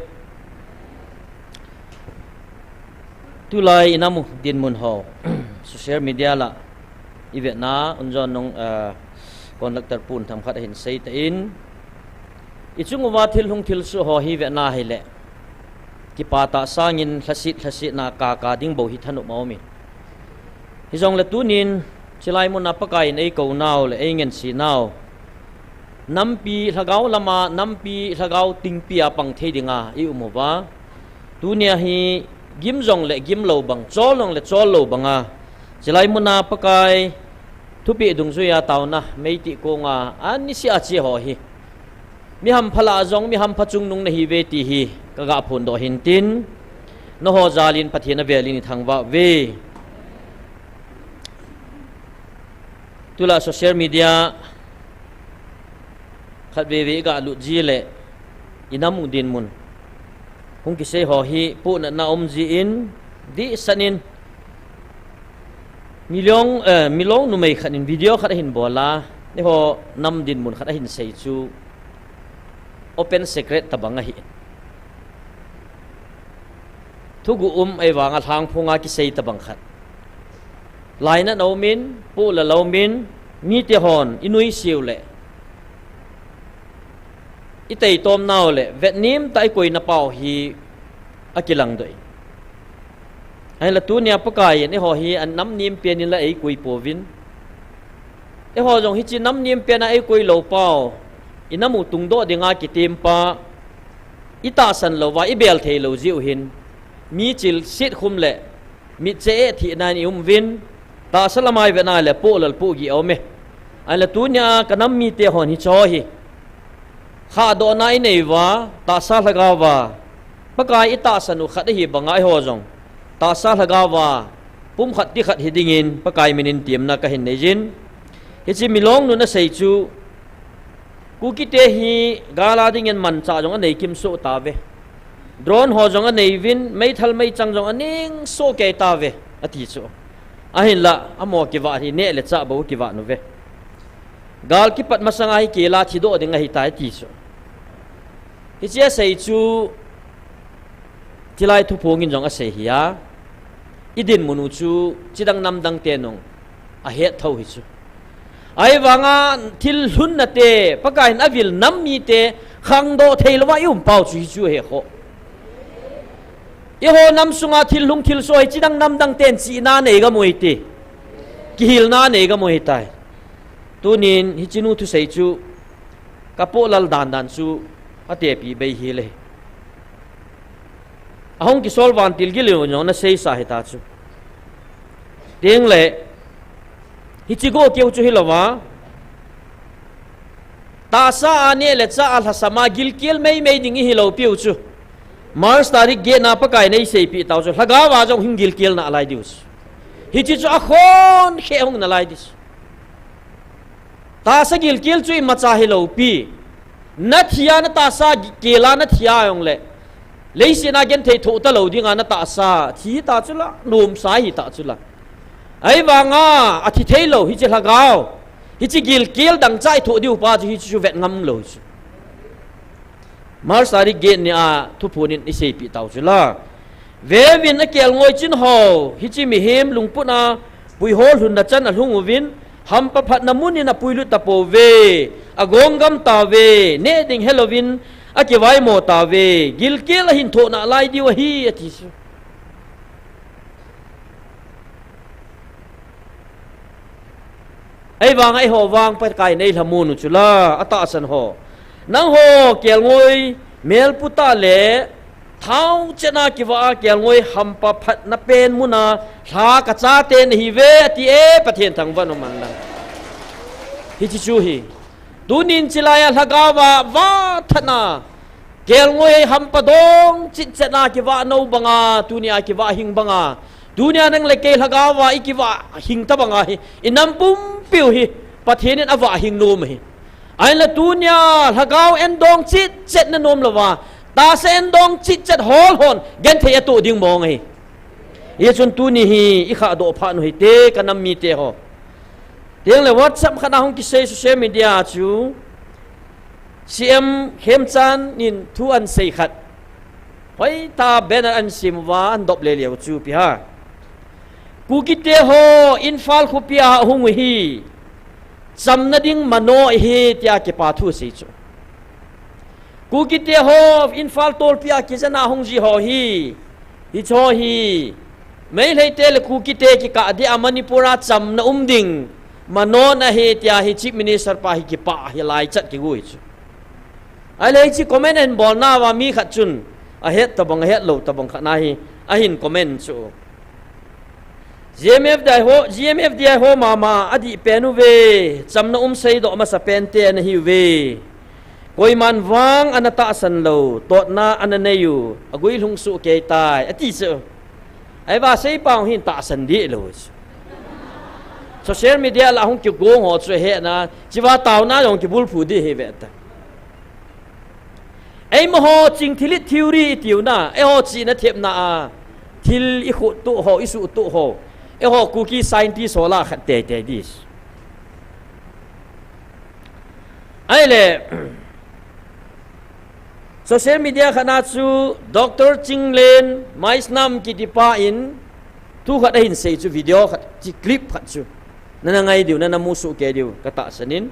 tulai inamu din mun ho social media la ivet na unjon nong conductor pun tham khat hin sei ta in ichung wa thil hung thil su ho hi ve na hi le ki pata sangin thlasit na ka ding bo hi thanu mau mi hi jong le tunin chilai mun na pakai nei ko naw le engen si naw nampi lagaw lama nampi lagaw tingpi apang thedinga i umuwa tunia hi gim jong le gim lo bang cholong le cholo banga chilai mun na pakai thupi dung zuya tauna meiti ko nga ani si achi ho hi mi ham phala jong mi ham phachung nung na hi ve ti hi kaga phun do hin tin no ho zalin pathina velin thangwa ve tula social media khat ve ga lu ji le inamu din mun hung ki se ho hi pu na om ji in di sanin milong nu mai khanin video khat hin bola ni ho nam din mun khat hin sei chu open secret tabanga hi thugu ai wanga thang phunga ki sei tabang khat laina no min pu la lo min mi te hon inui siu le itei tom naw le vetnim tai koi na pau hi akilang doi ai la tu nia pakai ni ho hi an nam nim pian in la ei koi povin e ho jong hi chi nam nim pian na ei koi lo pau inamu tung do dinga ki tim pa ita san lo wa ibel thei lo jiu hin mi chil sit khum le mi che thi na ni vin ta salamai ve na le po lal pu gi ome ai la tu nia kanam mi te hon hi cho hi kha do nai nei wa ta sa laga wa pakai ita sanu khat hi bangai ho jong ta sa laga wa pum khat ti khat hidingin pakai minin tiam na ka hin nei jin hi chi milong nu na sei chu ku ki te hi gala ding en man cha jong anei kim so ta ve drone ho jong anei vin mai thal mai chang jong aning so ke ta ve ati chu a hin la amo ki wa hi ne le cha bo ki wa nu ve gal ki pat masanga hi ke la thi do ding hi tai ti chu hi che sei chu tilai thu phongin jong a sei hiya idin munu chu chidang nam dang te nong a het thau hi chu ai wanga thil hun na te pakai na vil nam mi te khang do theilwa yum pau chu hi chu he kho i ho nam sunga thil lung thil so hi chidang nam dang ten chi na nei ga moi te ki hil na nei ga moi tai tunin hi chinu thu sei chu kapo lal dan chu ate pi bei hi le ahong ki sol van til gil yo na sei sa heta chu teng le hi chi go keu chu hilawa ta sa ane le cha al hasama gil kel mei ding hi lo piu chu mars tarik ge na pakai nei sei pi taw chu laga wa jong hing gil kel na alai dius hi chi chu a khon khe hong na lai dis ta sa gil kel chu ma cha hi lo pi na thia na ta sa kela na thia yong le leisina gen thei tho ta lo dinga na ta sa thi ta chu la nom sa hi ta chu la ai wanga athi thei lo hi che lagaw hi chi gil kel dang chai tho diu pa chu hi chu vet ngam lo chu mar sari ge ni a thu phunin i sei pi taw chu la ve vin a kel ngoi chin ho hi chi mi hem lungpuna pui hol hun na chan a lungu vin ham pa phat na muni na puilu ta po ve agongam ta ve ne ding helovin a ke vai mo ta ve gil kel hin tho na lai diu hi athi su ai wang ai ho wang pa kai nei lamun chula ata san ho nang ho kel ngoi mel puta le thau chena ki wa kel ngoi ham pa phat na pen muna tha ka cha ten hi ve ti e pathian thang van man lang hi chi chu hi tunin chilaya lagawa wa thana เกลงวยฮัมปะดงจิตเจนากิวะโนบังอาตุนีอากิวะหิงบังอาตุนีนังเลเกลฮกาวะอิกิวะหิงตะบังอาอินัมปุมปิวฮิปะเทนินอวะหิงโนมฮิไอ้ละตุนีฮกาวเอ็นดงจิตเจนนมละวะตาเซนดงจิตเจฮอลฮอนเกนเทยตุดิงมองฮิเยจุนตุนีฮิอิขะโดพานุฮิเตกันนัมมีเตฮอเตียงเลยวัดสัมขณะของกิเซโซเชียลมีเดียจูCM เข้มจันนินทุอันเสยขัดไว้ตาเบนอันซิมวาอันดบเลเลียวจูพิฮากูกิเตโฮอินฟาลคุปิอาหงฮีจำนัดิ้งมโนเฮติอาเกปาทุเสยจูกูกิเตโฮอินฟาลโตลปิอากิจนาหงจีโฮฮีฮิโชฮีไม่เลยเตลกูกิเตกิกะเดียมันิปุระจำนดิ่งมโนนะเฮติอาฮิจิมินิสร์ปาฮิกิปาฮิไลจัดกิกุยจูไอ้เลยที่คอมเมนต์เห็นบอลหน้าว่ามีขัดจุนอาเฮตตะบังเฮตโลตะบังขัดนาฮีอาหินคอมเมนต์ชู GMF ได้โฮ GMF ได้โฮมาอดีตเป็นเวจำนใส่ดอกมาสเปนเตนฮิเวกอยมันวางอันตาสันโลตอดนาอันนั้นอยู่อกุยลุงสุเกยตายอติเสไอ้ว่าใส่ปางหินตาสันดีเลยโซเชียลมีเดียละหงกิโกงหัวช่วยเฮนะจีว่าเต่าหน้าหงกิบุลผูดีเฮเวตไอ้มโหจริงทิลิทิวรีติวน่ะไอ้โหจีนเทียบน่ะทิลอิขุตุโหอิสุตุโหไอ้โหกูกี้ไซน์ที่โซล่าขัดเตะดิสไอ้เล่โซเชียลมีเดียขนาดสูด็อกเตอร์จิงเลนไม่สนำกิติปาอินทุกขัดได้เห็นเสียจูวิดีโอขัดจีคลิปขัดจูนั่นไงเดียวนั่นมุสุเกเดียวกระตาสนิน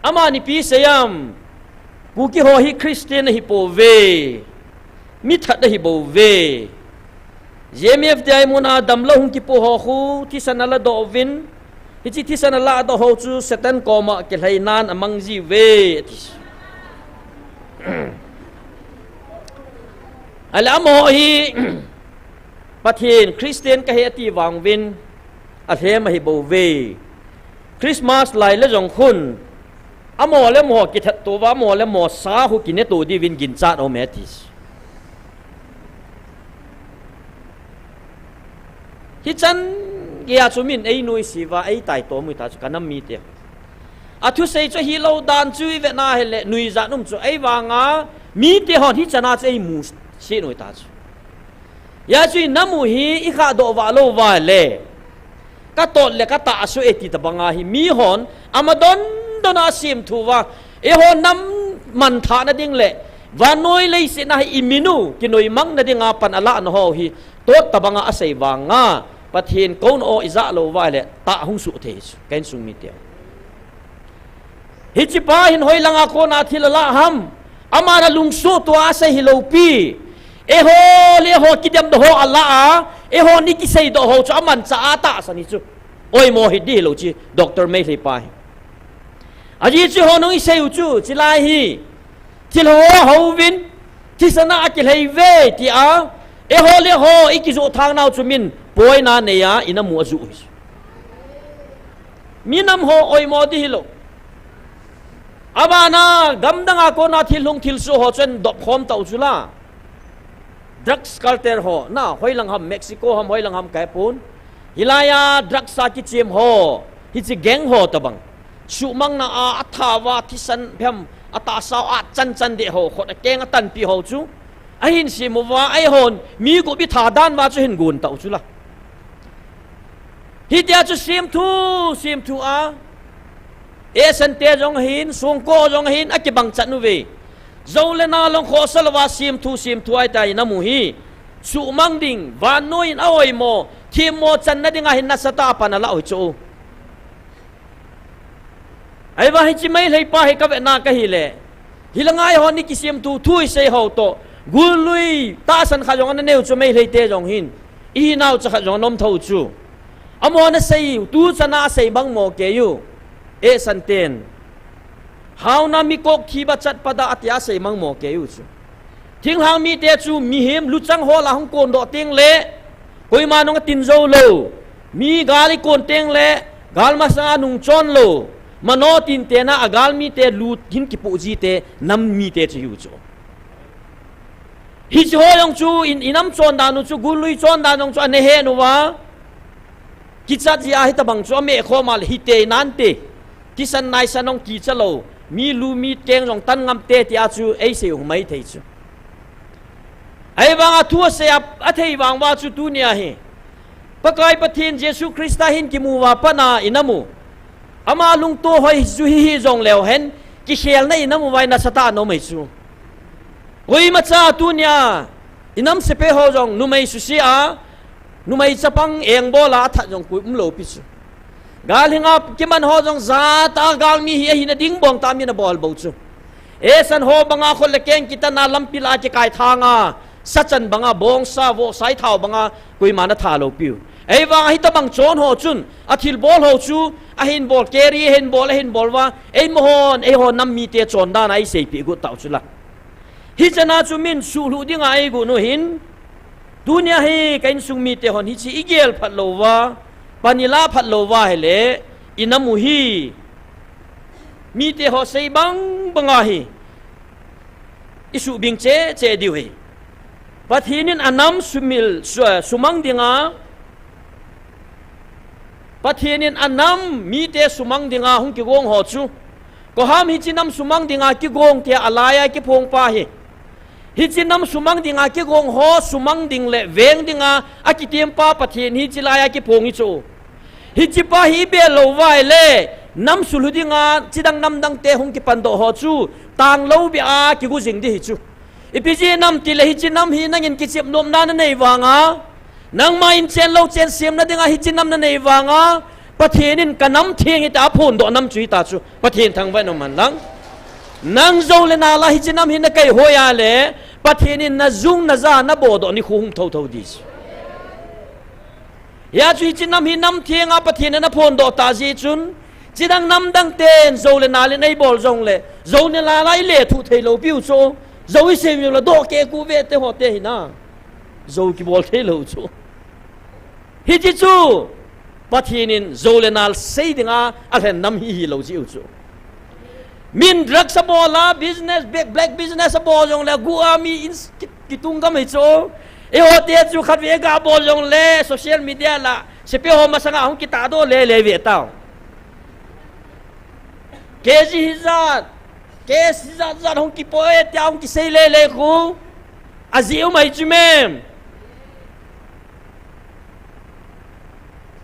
อามานิปีเสียมกูกิโฮฮิคริสเตียนฮิโปเวมิทัดฮิโปเวเยเมฟเดียมุนาดัมละหุงกิโปฮอคูที่สันละดอวินฮิจิที่สันละดอฮอจูเซตันกอมาเกลัยนานอมังจีเวอัลอาโมฮีประเทศคริสเตียนกะเฮตีวังวินอาเทมฮิโปเวคริสต์มาสไลและจงคุณอโมและโมกิทัดตัวว่าโมและโมสาหุกินเนตัวดีวินกินจัดโอเมติสฮิจันเกียจุมินไอ้นุยสิว่าไอ้ไต่ตัวมุตาจุกันน้ำมีเดียอาทุเซจุฮิโลดานจุยเวนาเฮเลนุยจัดนุ่มจุไอ้วางามีเดียหอนฮิจันอาจไอ้มูสเชนุยตาจุยาจุยน้ำมูฮีอิขาโดวาโลวาเลก็ตดเลก็ตาสุเอติตบังาฮิมีหอนอามาดอนดนาซิมทูว่าเอโหนำมันทานะดิ้งเละวานอยเลยสินะอิมินูกินอยมังนะดิ้งอาปันอละนโฮฮีโตตบังอาศัยวางาปะเทนกอนโออิซาโลวาเลตาหุงสุเทสแกนสุมิเตียฮิจิปาหินหอยลังอาโคนาทิลละหัมอามานะลุงสุตัวอาศัยฮิโลปีเอโหเลโหกิดยมโดโหอัลลาเอโหนิกิเซโดโหจุอามันจะอาตาสันิจุโอยโมฮิดีโลจีดอกเตอร์เมย์เลยไปอาจีจูฮอนงอิเซอุจูจิลาฮีทิลโฮฮาวินทิสนากิลเฮเวติอาเอโฮเลโฮอิกิโซทางนาวจุมินป่วยนาเนียอินามัวจูมีน้ำโฮโอยโมดิฮิโลอาบานากัมดังอาโกนาทิลงทิลโซโฮจนดอกคอมตาอุจุลาดรักส์คัลเตอร์โฮน่าหอยลังฮัมเม็กซิโกฮัมหอยลังฮัมไกปูนฮิลายาดรักสากิจิมโฮฮิจิแกงโฮตบังสุมังนาอัฐาวาทิสันเพียมอัตาสาวอัดจันเดโฮขดแกงตันปีโฮจูไอหินสิมว่าไอฮอนมีกุบิธาดานว่าจะเห็นกุนตาอุจุละฮิตยาจะซิมทูอาเอสันเตจงหินสงโกจงหินอักบังจันนุเวโจเลนาลงโคสลวาซิมทูไอตายนามุฮีสุมังดิงวานนุยนเอาไอโมทีโมจันนัดิงาหินนัสตาปานาละอุจูไอ้ว่าให้จิไม่เลยป้าให้กับนากะฮิเลฮิลงายฮอนิกิเซียมตูทุยเซฮาวโตกุลุยตาสันขจงอันเนวจะไม่เลยเตจงหินอีนาวจะขจงนมเท่าจูอโมนะเซยตูจะน่าเซบังโมเกยูเอสันเตนฮาวนามิกอกทีบัจัดปดาอัตยาเซมังโมเกยูจูทิ้งหางมีเตจูมีหิมลุจังโฮลาหงโกนดอเตียงเละกุยมานงตินโจโลมีกาลิโกนเตียงเละกาลมาสานุงจอนโลมโนตินเตนะอาการมีเตลูทินกิปุจีเตนัมมีเตจะอยู่จู hi chi ho yong chu inam chon da nu chu gului chon da nong chu ane he nu wa ki cha ji a hi ta bang chu me kho mal hi te nan te ki san nai sanong ki chalo mi lu mi teng rong tan ngam te ti a chu ei se hu mai thei chu ai wang a thua se a thei wang wa chu tu nia hi pakai pathin jesu krista hin ki mu wa pana inamu ama lung to hoi zu hi zong leo hen ki khel na inamu wai na sata no mai chu oi ma cha tu nia inam se pe ho zong nu mai su si a nu mai chapang eng bola tha jong ku lo pi chu gal hinga ki man ho jong za ta gal mi hi hi na ding bong ta mi na bol bo chu e san ho banga khol le keng kita na lampi la ki kai thanga sachan banga bong sa wo sai thau banga kui ma na tha lo piu ei wang hi ta bang chon ho chun athil bol ho chu a hin bol carry hin bol wa ei mohon ei ho nam mi te chon da nai sei pi gu tau chu la hi chana chu min su lu ding ai gu no hin dunia hi kain sung mi te hon hi chi igel phat lo wa panila phat lo wa hele inamu hi mi te ho sei bang banga hi isu bing che diu hi pathinin anam sumil sumang dinga pathinin anam mi te sumang dinga hung ki gong ho chu ko ham hi chinam sumang dinga ki gong te alaya ki phong pa hi hi chinam sumang dinga ki gong ho sumang ding le veng dinga aki tiam pa pathin hi chilaya ki phong hi chu hi chi pa hi be lo vai le nam sulu dinga chidang nam dang te hung ki pando ho chu tang lo bi a ki gu jing di hi chu ipiji nam ti le hi chinam hi nangin ki chep nom na nei wanga nang ma in chen lo chen sim na dinga hi chinam na nei wanga pathinin kanam thing hi ta phun do nam chui ta chu pathin thang vai no man lang nang zo le na la hi chinam hi na kai hoya le pathinin na zung na za na bo do ni khung thau thau di ya chui chinam hi nam thing a pathin na phun do ta ji chun chidang nam dang ten zo le na le nei bol zong le zo ne la lai le thu thei lo piu cho zo i sem yo la do ke ku ve te ho te hi na zo ki bol thei lo chu hi chi chu pathinin zo le nal sei dinga a hen nam hi lo ji chu min drug sa bola business black business sa bol jong le gu ami in kitung ga mai cho e ho te chu khat ve ga bol jong le social media la se pe ho ma sanga hong ki ta do le ve tao keji hizat kes hizat hong ki poe te hong ki sei le khu aziu mai chu mem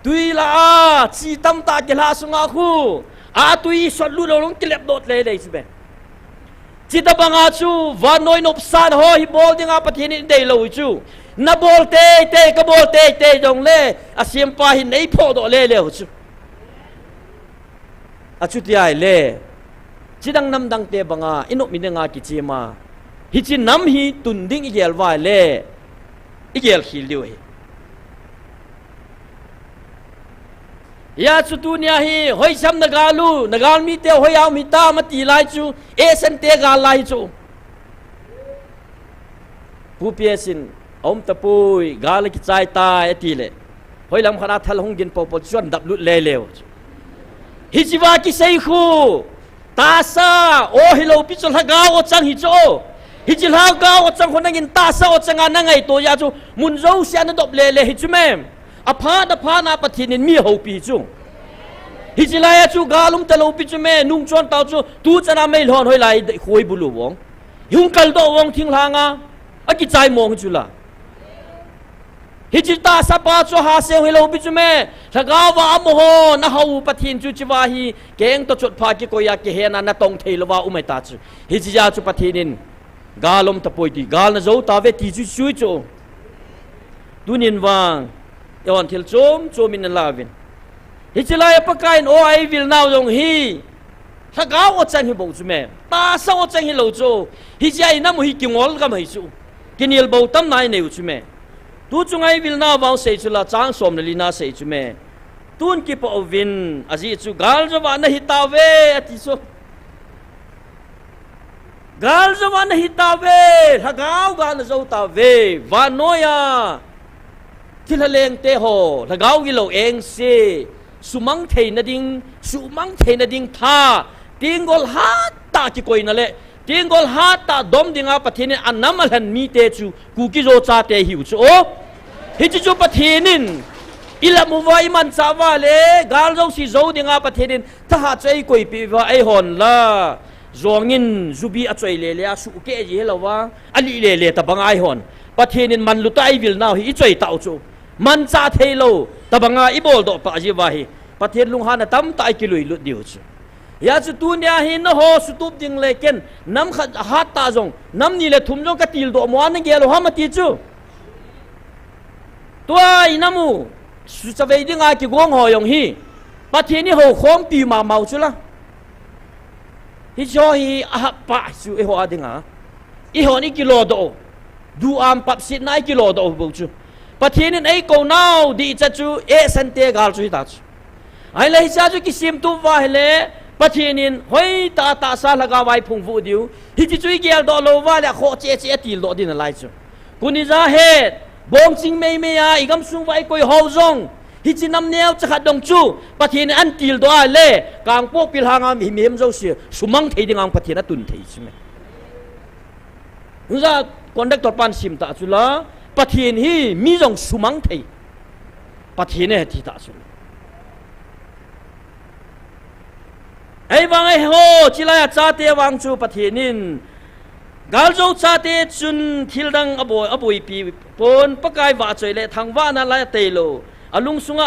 tui la chi tam ta ke la sunga khu a tui sot lu lo long kilep dot le chu be chi ta banga chu van noi nop san ho hi bol dinga pathin dei lo chu na bol te ka bol te dong le a siam pa hi nei pho do le chu a chu ti ai le chidang nam dang te banga inop minanga ki chima hi chi nam hi tun ding igel wa le igel khil diu hi ya chu tu nia hi hoi sam na galu na gal mi te hoi yaw mi ta ma ti lai chu e san te ga lai chu pu piesin om ta pui gal ki chai ta e ti le hoi lam khana thal hong gin po chuan dap lut le lew hi chi wa ki sei khu ta sa o hi lo pi chol ha ga o chang hi cho hi chi ha ga o chang khon ngin ta sa o changa na ngai to ya chu mun zo sia na dop le hi chu mem a pha na pathinin mi ho pi chu hi chi lai chu galum ta lo pi chu me nung chon tao chu tu chana mai lhon hoi lai khoi bulu wong yung kal do wong thing hanga a ki chai mong chu la hi chi ta sa pa chu ha se hoi lo pi chu me thagaw wa mo ho na ho pathin chu chi wa hi keng to chot pha ki ko ya ki he na tong thei lo wa umai ta chu hi chi ja chu pathinin galum ta poi ti gal na zo ta ve ti chu chui chu tunin wang yon thil chom in lavin hi chilai pakain o ai vil naw jong hi thagaw o chan hi bo chu me ta sa o chan hi lo chu hi jai na mo hi kingol ga mai chu kinil bo tam nai nei chu me tu chungai vil naw waw sei chu la chang som na lina sei chu me tun ki po vin aji chu gal jo wa na hi ta ve ati so gal jo wa na hi ta ve thagaw ga na zo ta ve wa noya thilaleng te ho lagaw gi lo eng se sumang thei na ding tha tingol ha ta ki koi na le tiếng gol hát ta dom dinga pathinin annam alhan mi te chu ku ki zo cha te hiu chu o hi chu pathinin ilamu vai man cha wa le gal zo si zo dinga pathinin ta ha chei koi pi wa ai hon la zongin zubi a choi le le a su ke ji helawa ali le le ta bangai hon pathinin man lutai vil naw hi choi tau chu man cha theilo ta banga i bol do pa ji wa hi pathin lung hana tam tai ki lui lut diu chu ya chu tu nya hi na ho su tup ding le ken nam khat hat ta zong nam ni le thum jong ka til do mo an ge lo ha ma ti chu tua inamu su cha vei dinga ki gong ho yong hi pathin ni ho khom pi ma mau chu la hi cho hi a pa su e ho adinga i ho ni kilo do du am pap sit nai kilo do bu chu pathin ni ei ko nau di cha chu e san te gal chu ta chu ai lai cha chu ki sim tu wa hele pathinin hoi ta sa laga wai phung vu diu hi chi chui gel do lo wa la kho che che til do din lai chu kuni za he bong ching mei me ya igam sung wai koi ho zong hi chi nam neo cha khat dong chu pathin an til do a le kang pok pil hanga mi mem zo si sumang thei ding ang pathin a tun thei chi me za conductor pan sim ta chu la pathin hi mi zong sumang thei pathin ne thi ta chu ai wang ai ho chilaya cha te wang chu pathinin galzo cha te chun thildang aboi pi pon pakai wa choi le thangwa na la te lo alung sunga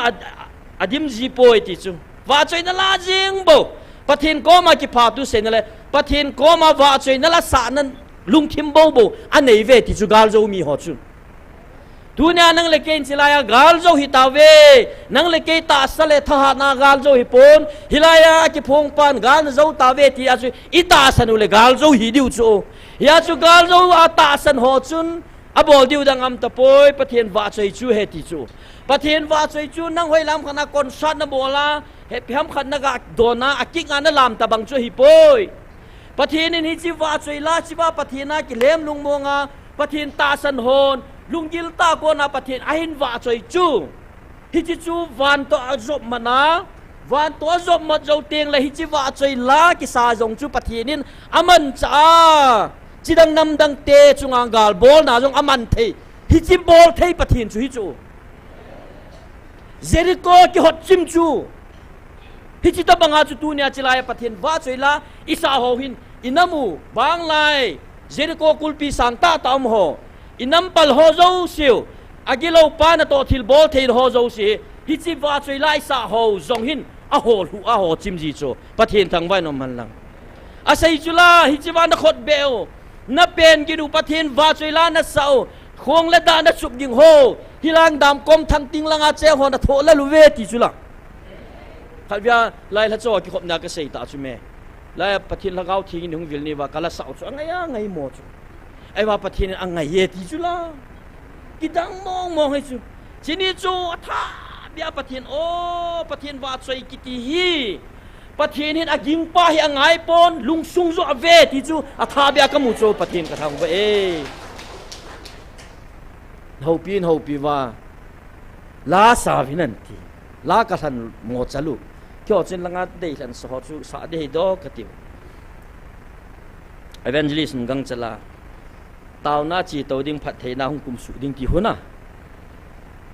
adim ji poi ti chu wa choi na la jing bo pathin ko ma ki pha tu se na le pathin ko ma wa choi na la sa nan lung thim bo bo anei ve ti chu galzo mi ho chu dunia nang le ken chilaya galzo hitawe nang le ke ta sale tha na galzo hi pon hilaya ki phong pan gal zo tawe ti asu ita sanu le galzo hi diu chu ya chu galzo ata san ho chun abol diu dang am ta poi pathian wa chei chu he ti chu pathian wa chei chu nang hoi lam khana kon sat na bola he pham khan na ga dona akik na lam ta bang chu hi poi pathian ni chi wa chei la chi ba pathiana ki lem lung monga pathian ta san hon lungil ta ko na pathin ahin wa choi chu hi chi chu van to azop mana van to azop mat zo teng la hi chi wa choi la ki sa jong chu pathinin aman cha chidang nam dang te chunga gal bol na jong aman thei hi chi bol thei pathin chu hi chu Jericho ki hot chim chu hi chi ta banga chu tu nya chilaya pathin wa choi la isa ho hin inamu bang lai Jericho kulpi sang ta tam ho inam pal ho zo siu agilo pa na to thil bol thein ho zo si hi chi wa choi lai sa ho zong hin a ho chim ji chu pathin thang vai no man lang a sei chula hi chi wa na khot beo na pen gi du pathin wa choi la na sao khong la da na chup ding ho hilang dam kom thang ting langa che ho na tho la lu ve ti chula khalbia lai la cho ki khop na ka sei ta chu me lai pathin la gau thi ni hung vil ni wa kala sao chu ngai mo chu ai wa pathin ang ngai ye ti chu la kidang mong hai chu chini chu tha bia pathin o pathin wa choi kiti hi pathin hin aging pa hi angai pon lungsung zo ave ti chu atha bia ka mu chu pathin ka thang ba e ho pi wa la sa vinan ti la ka than mo chalu kyo chen langa dei than so chu sa dei do ka ti evangelist gang chala tao na chỉ tàu đinh phát thế na hung cùng sụt đinh thì hôn à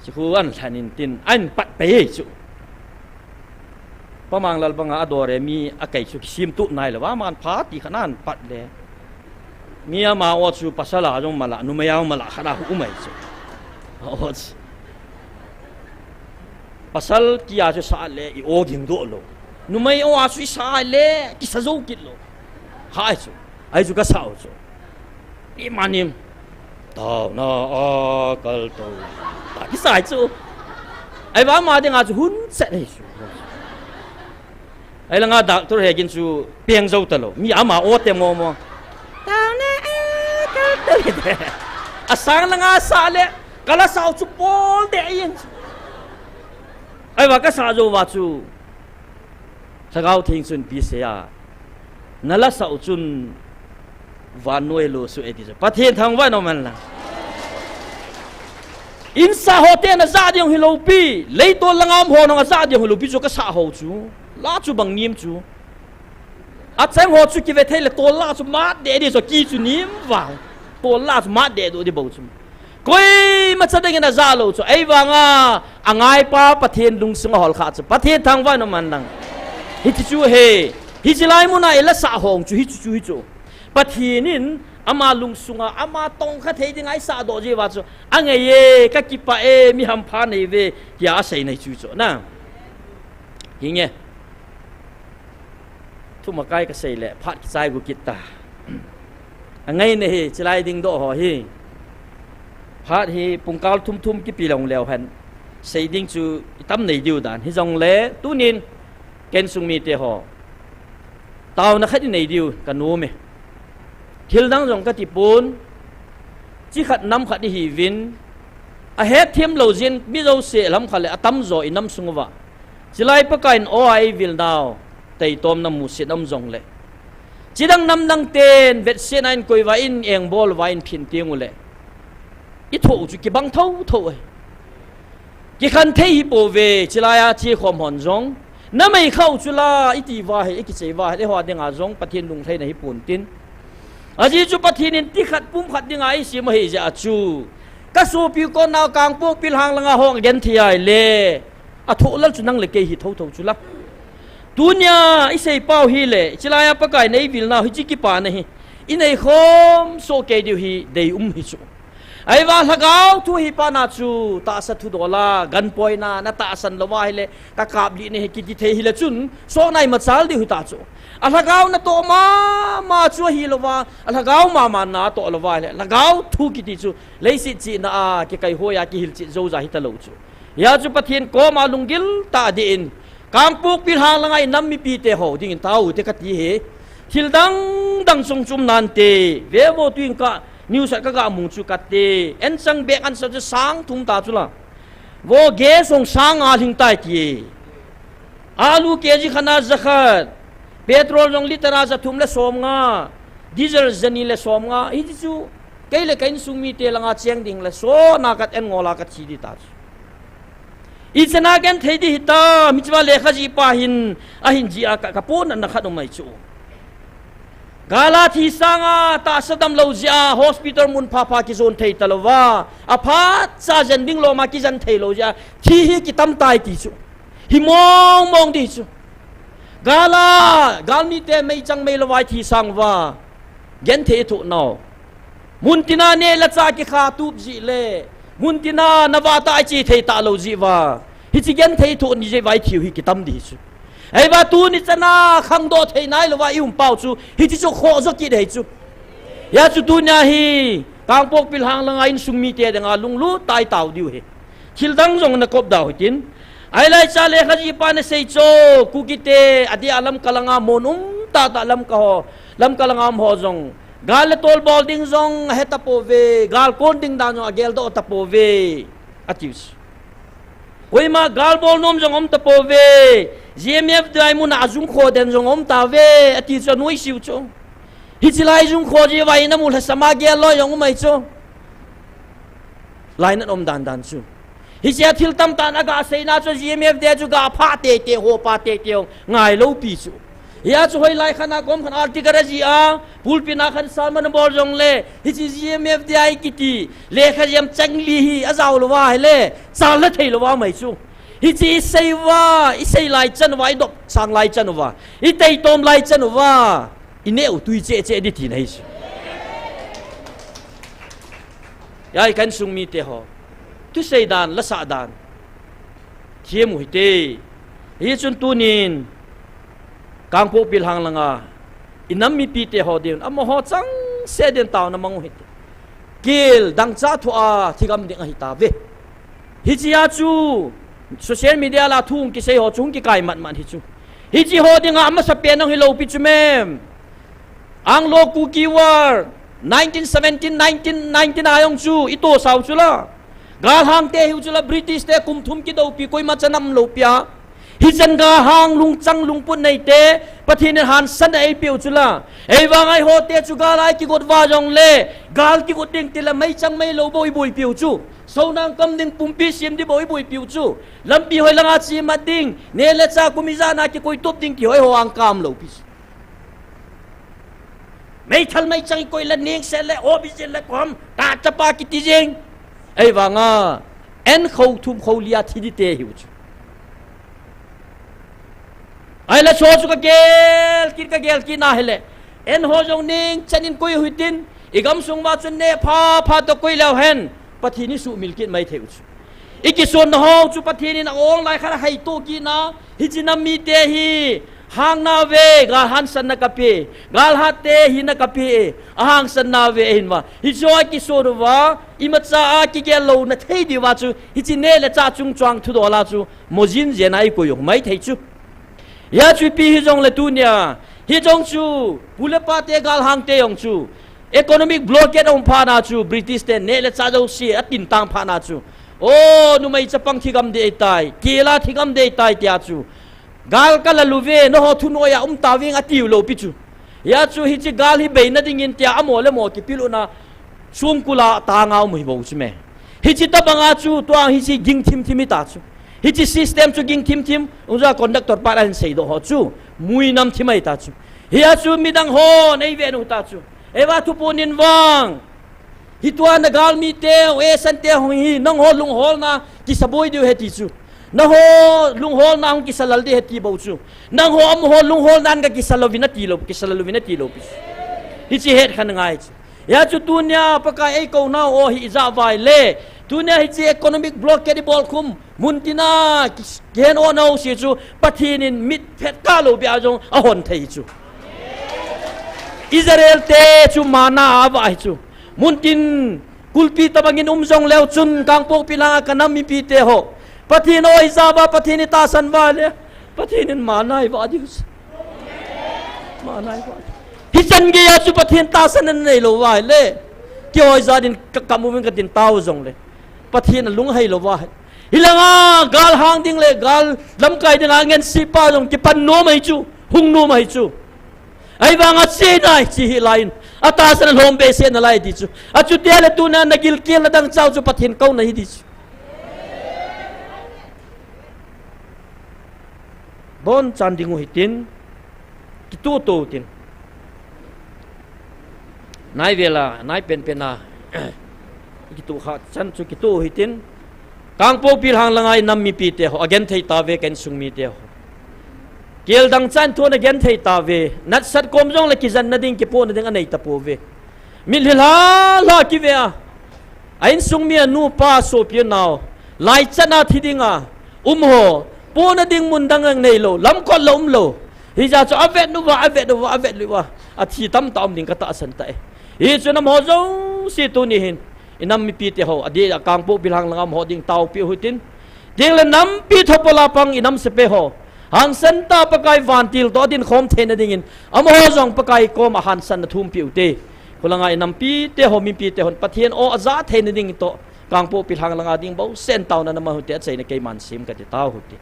chỉ khu ăn thành in tin anh bắt bể chú bao mang là bằng adore mi a cái chú sim tụ này là bao mang phá thì khả năng bắt lẽ mi mà ở chú pasala trong mà là nu mày mà là khả năng cũng mày chú ở pasal kia chú sa lẽ i ô ging độ lo nu mày ở chú sa lẽ ki sa dâu kít lo hai chú ai chú cái sao chú imanim tao na a kal to ta ki sai chu ai ba ma de nga chu hun se nei chu ai la nga doctor he gin chu piang zo ta lo mi ama o te mo mo tao na a kal to asang la nga sa le kala sao chu pol de yin ai ba ka sa zo wa chu sagau thing sun pi se ya nala sao chun van nuôi lo su eti pathian thang vai no man la in sa hotel na za diong hilopi leito langam ho na za diong hilopi chu ka sa ho chu la chu bang nim chu sáng họ chú kia về thấy là tổ la chú mát để đi rồi kia chú niệm vào tổ la chú mát để đi bầu chú coi mà sao đây cái nào lâu chú ấy vàng anh ai pa bắt thiên lung sung hol khát chú bắt thiên thang vai nó man năng hít chú he hít lại muốn ai là xã hồng chú hít chú bắt thiên nín ama lung sunga ama tong kha thei ding ai sa do je wa chu ange ye ka ki pa e mi ham pha nei ve ya sei nei chu na yin ye thu ma kai ka sei le phat sai gu kit ta angai ne he chlai ding do ho hi phat hi pungkal thum ki pi long leo han sei ding chu tam nei diu dan hi jong le tu nin ken sung mi te ho taw na khat nei diu ka nu me thil dang jong ka ti pun chi khat nam khat hi vin a het thiam lo jin mi zo se lam khale atam zo inam sungwa chilai pa kain o ai vil daw tei tom nam mu se nam jong le chidang nam nang ten vet se nain koi wa in eng bol wa in phin tiang ule i tho chu ki bang tho ai ki khan thei hi po ve chilaya chi khom hon jong na mai khau chula i ti wa he ki chei wa he ho denga jong pathin lung thei na hi pun tin aji chu pathinin ti khat pum khat dinga ai si ma he ja chu ka su pi ko naw kang pok pil hang langa hong gen thi ai le a tho lal chu nang le ke hi tho chu la tunya i sei pau hi le chilaya pa kai nei vil na hi chi ki pa na hi i nei khom so ke diu hi dei hi chu ai wa lagao thu hi pa na chu ta sa thu dola gan poi na ta san lo wa hi le ka kap li ne ki ti the hi le chun so nai ma chal di hu ta chu alagaw na to ma chu hi lowa alagaw ma na to lowa le lagaw thu ki ti chu leisi chi na a ki kai hoya ki hil chi zo za hi ta lo chu ya chu pathin ko ma lungil ta di in kampuk pil hang langai nam mi pi te ho ding tau te ka ti he thil dang sung chum nan te ve bo tuing ka new sa ka ga mung chu ka te en sang bek an sa chu sang thum ta chu la wo ge song sang a hing tai ti alu kg khana zakhat petrol jong litera za thum le som nga diesel zani le som nga hi chu kai le kain sumi te langa cheng ding le so na kat en ngola ka chi di ta i chana gen thei di hita michwa le kha ji pa hin a hin ji a ka pon na kha do mai chu gala thi sanga ta sadam lo ja hospital mun pha ki zon thei talowa a pha cha jan ding lo ma ki jan thei lo ja thi hi ki tam tai ti chu hi mong di chu gala galmi te mei chang mei lawai thi sangwa gen the thu no muntina ne la cha ki kha tu ji le muntina nawata ai chi thei ta lo ji wa hi chi gen thei thu ni je vai thiu hi ki tam di chu ai ba tu ni chana khang do thei nai lawai um pau chu hi chi chu kho zo ki dei chu ya chu tu nya hi kang pok pil hang langa in sungmi te denga lunglu tai tau diu he thil dang jong na kop dau tin ai lai cha le khaji pa ne sei cho ku ki te adi alam kalanga monum ta lam ka ho lam kalanga ho jong gal tol bol ding jong heta po ve gal kon ding da jong agel do ta po ve atis koi ma gal bol nom jong om ta po ve gmf dai mun azung kho den jong om ta ve ati cho noi siu cho hi chi lai jung kho ji vai na mu la sama gel lo yong mai cho lai na om dan chu hi sia thil tam tan aga seina cho gmf de chu ga pha te ho pa te ngai lo pi chu ya chu hoi lai khana kom khan arti garaji a pulpina khan salman bol jong le hi chi gmf de ai kiti le kha yam changli hi azaw lo wa le sal la thei lo wa mai chu hi chi sei wa i sei lai chan wai dop sang lai chan wa i tei tom lai chan wa i ne u tui che di ti nei chu ya kan sung mi te ho tu sei dan la sa dan thiemu hi te hi chun tunin kang po pil hang langa inam mi pi te ho din amo ho chang se den taw na mangu hit kil dang cha thu a thigam ding a hita ve hi chi ya chu social media la thung ki sei ho chung ki kai man hi chu hi chi ho ding a ma sa pe nang hi lo pi chu mem ang lo ku ki war 1917 1919 ayong chu ito saw chu la gal hang te hu chu la british te kum thum ki do pi koi ma chanam lo pia hi chan ga hang lung chang lung pun nei te pathin han san ai piu chula ei wangai ho te chu ga lai ki got wa jong le gal ki got ding te la mai chang mai lo boi boi piu chu so nang kam ding pumpi sim di boi boi piu chu lampi hoi langa chi ma ding ne le cha kumiza na ki koi top ding ki hoi ho ang kam lo pi mấy thằng mấy chẳng coi là niềng sẽ là ô bị là com ta chắp ba cái tí riêng ấy vàng à en khâu thum khâu lia thì đi tê hiểu chứ ai là số cái gel kia na hele en ho jong ning chanin koi huitin igam sung ma chun ne pha to koi lao hen pathini su milkin mai theu chu ikison ho chu pathini na ong lai khara hai to ki na hijina mi te hi hang na ve gal han san na kape gal ha te hi na kape ahang san na ve hin ma hi joy ki so ro wa imatsa a ki gel lo na thei di wa chu hijine le cha chung chwang thu do la chu mojin je nai ko yong mai thei chu ya chu pi hi jong le tu nya hi jong chu pulepa te gal hang te yong chu economic blockade ông pha na chu British te ne le cha jo si atin tang pha na chu o nu mai chapang thigam de tai kila thigam de tai tia chu gal kala luve no ho thuno ya tawing atiu lo pi chu ya chu hi chi gal hi be na ding in tia amo le mo ki piluna sum kula ta ngau mu hi bo chu me hi chi ta banga chu to hi chi ging thim thimi ta chu hi chi system chu ging thim unja conductor pa an sei do ho chu mui nam thimai ta chu hi ya chu midang ho nei ve nu ta chu ewa tu punin wang hituan nagal mi te e san te hong hi nang ho lung hol na ki saboi diu heti chu na ho lung hol na hong ki salal de heti bo chu nang ho am ho lung hol nan ga ki salovina ti lo pi hi chi het khan ngai chu ya chu tunya paka ei ko na o hi za vai le tunya hi chi economic blockade bol khum muntina gen o no si chu pathinin mit phet ka lo bia jong a hon thei chu Israel te chu mana avai chu muntin kulpi tabangin umjong leo chun kangpok pilanga kanam mi pi te ho pathin oi zaba pathin ta san ba le pathin manai wa dius manai wa hi chan ge ya chu pathin ta san nei lo wa le ki oi za din kamu min ka din tau jong le pathin lung hai lo wa hilanga gal hang ding le gal lam kai ding angen sipa jong ki pan no mai chu hung no mai chu ai vang at si nai chi hi lain atasan al home base na lai di chu achu te le tu na nagil kel dang chau chu pathin kau na hi di chu bon chan dingu hitin ki tu tin nai vela nai pen na ki tu kha chan chu ki tu hitin kang po pil hang langai nam mi pi te ho again thei ta ve ken sung mi te ho kiel dang chan thon again thei ta ve nat sat kom jong le ki zan na ding ki po na ding anei ta po ve mil hila la ki ve a ain sung mi anu pa so pi naw lai chana thi dinga ho po na ding mun dang ang nei lo lam ko lom lo hi ja cho avet nu wa avet lu wa a thi tam tam ding ka ta san ta e hi chu nam ho zo si tu ni hin inam mi pi te ho adi kang po bilang langam ho ding tau pi hutin ding le nam pi thopola pang inam se pe ho hang san ta pakai vantil to din khom the na ding in am ho jong pakai kom a han san na thum pi te khulanga inam pi te ho mi pi te hon pathian o aza the na ding to kang po bilang langa ding bo sen taw na ma hu te chai na ke man sim ka te taw hu te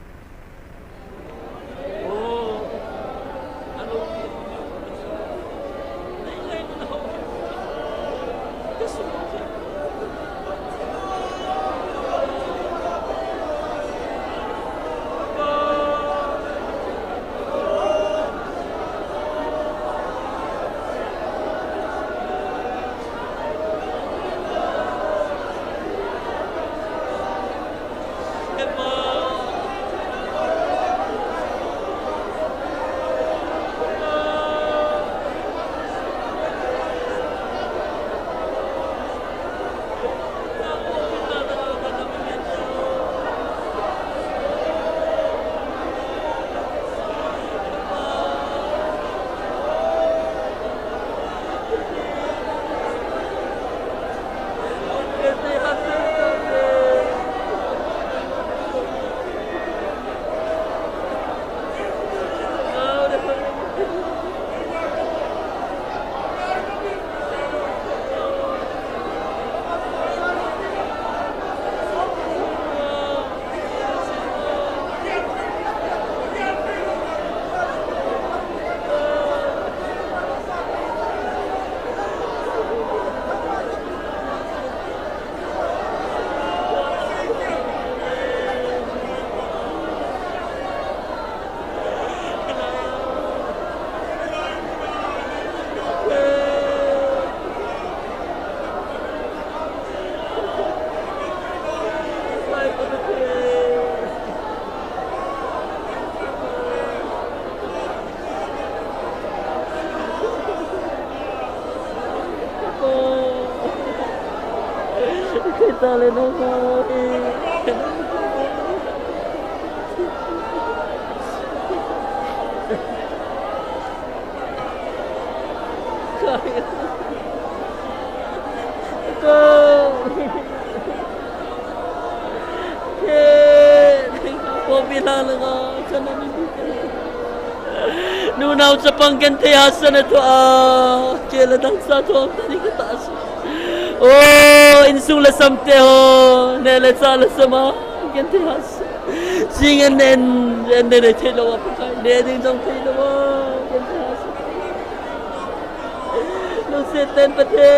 le no mo bilang nga sana nunaw sa panggantihasan na to kailan ang sa to ang tani kataas insula samte ho nela sala sama gantihasan singan nen nen telo apa kai nen dong telo gantihasan no seten pate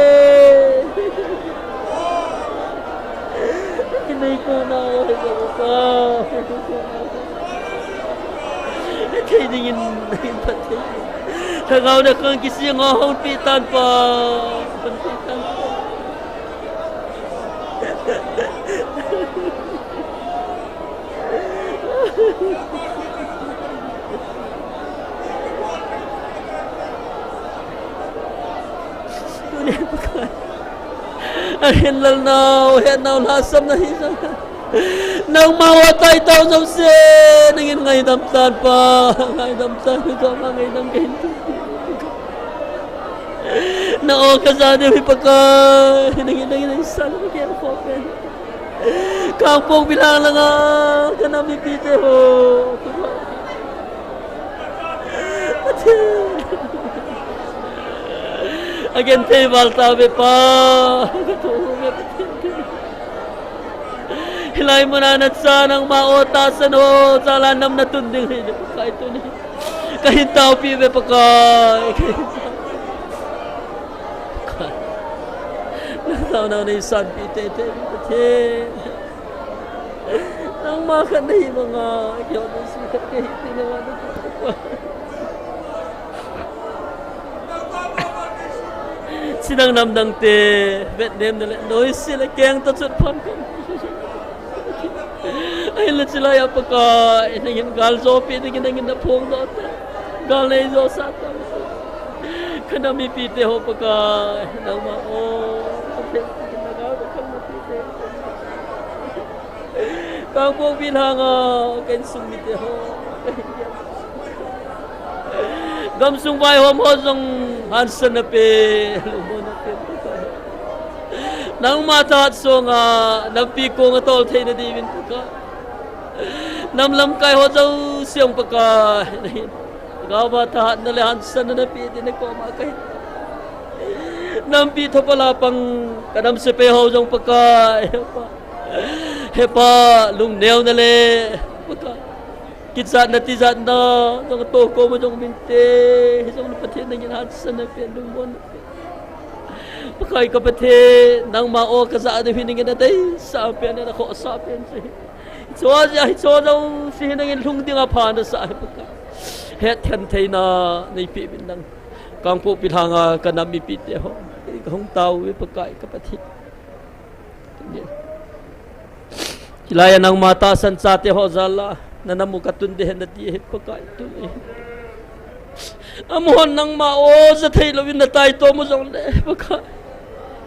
kinai ko na ko kay dingin pati tagaw na kang kisi nga haupitan pa pantitan ahin lal now lasam na hisa nang mawatay tao sa se nangin ngay damsan pa ngay damsan ito ngay damsan na o kasada may pagka nangin sana magyan po kampong bilang lang kanami pite ho again tayo baltabi pa hilay mo na sanang maotasan ho sa lanam na tunding kahit ito ni kahit tao pibe pa nasaw na na yung san pitete nang makan na yung mga yaw na sikat kahit tinawa na sinang namdang te Vietnam na noise sila kayang tatsut pan ko ay lang sila yung pagka inagin gal sopi inagin na pong dota gal na iso sa atam kanami pite ho pagka nang kang pong binhanga kain sumite ho gamsung bay ho mo sang hansan na pe lumon na pe nang mata at so nga nagpiko nga tol tayo na divin pagka namlam kay ho daw siyang pagka gawata na hansan na napiti na koma kay nampito pala pang kadam sa peho dong pagka hepa lungnew na le pagka kitsa na tizat na dong toko mo dong binte isang napati na yan hansan na pe lumon pakay kapatid nang mao ka sa ating hiningin na tayo sapian na ako sapian siya so daw si hinangin lungdi nga pa na sa aking pagka het kantay na naipibin ng kang po pilhanga ka namipite ho ikahong tao pagkay kapatid kilaya ng matasan sa ate ho zala na namukatundihan na dihet pagkay tuloy amuhan ng mao sa tailawin na tayo to mo sa pagkay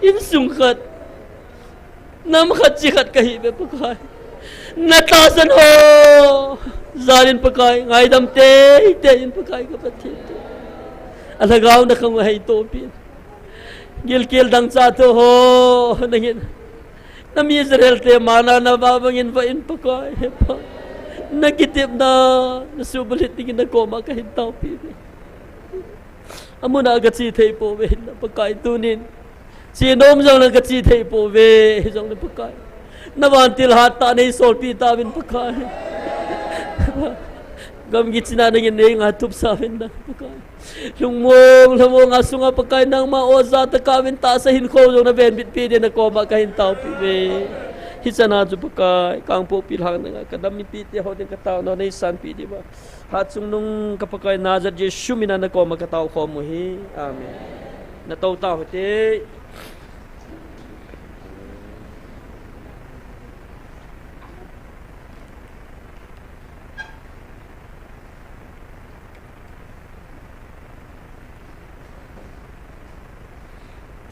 insungkat na makatsikat kahibe pagkay natasan ho zalin pagkay ngay damte itayin pagkay kapatid alagaw na kang mahay topin gilkil dang sato ho nangin nami Israel te mana na babangin pa in pagkay pa nagitip na nasubalit tingin na koma kahit topin amo na agad si tay po na pagkay tunin sinom sang nagkatsi tay po sang na pagkay nabantil hata na isolpi tawin pagkay gamgit sinanangin na yung atop sa amin na pagkay lumong aso nga pagkay ng maoza ta kawin ta sa hinko yung na benbit pide na koma kahin tao pibe hisa na jo pagkay kang po pilhang na nga kadami pite ho din katao na isan pide ba hatsung nung kapagkay nazar Jesu mina na koma katao ko mo hi amen nataw tao te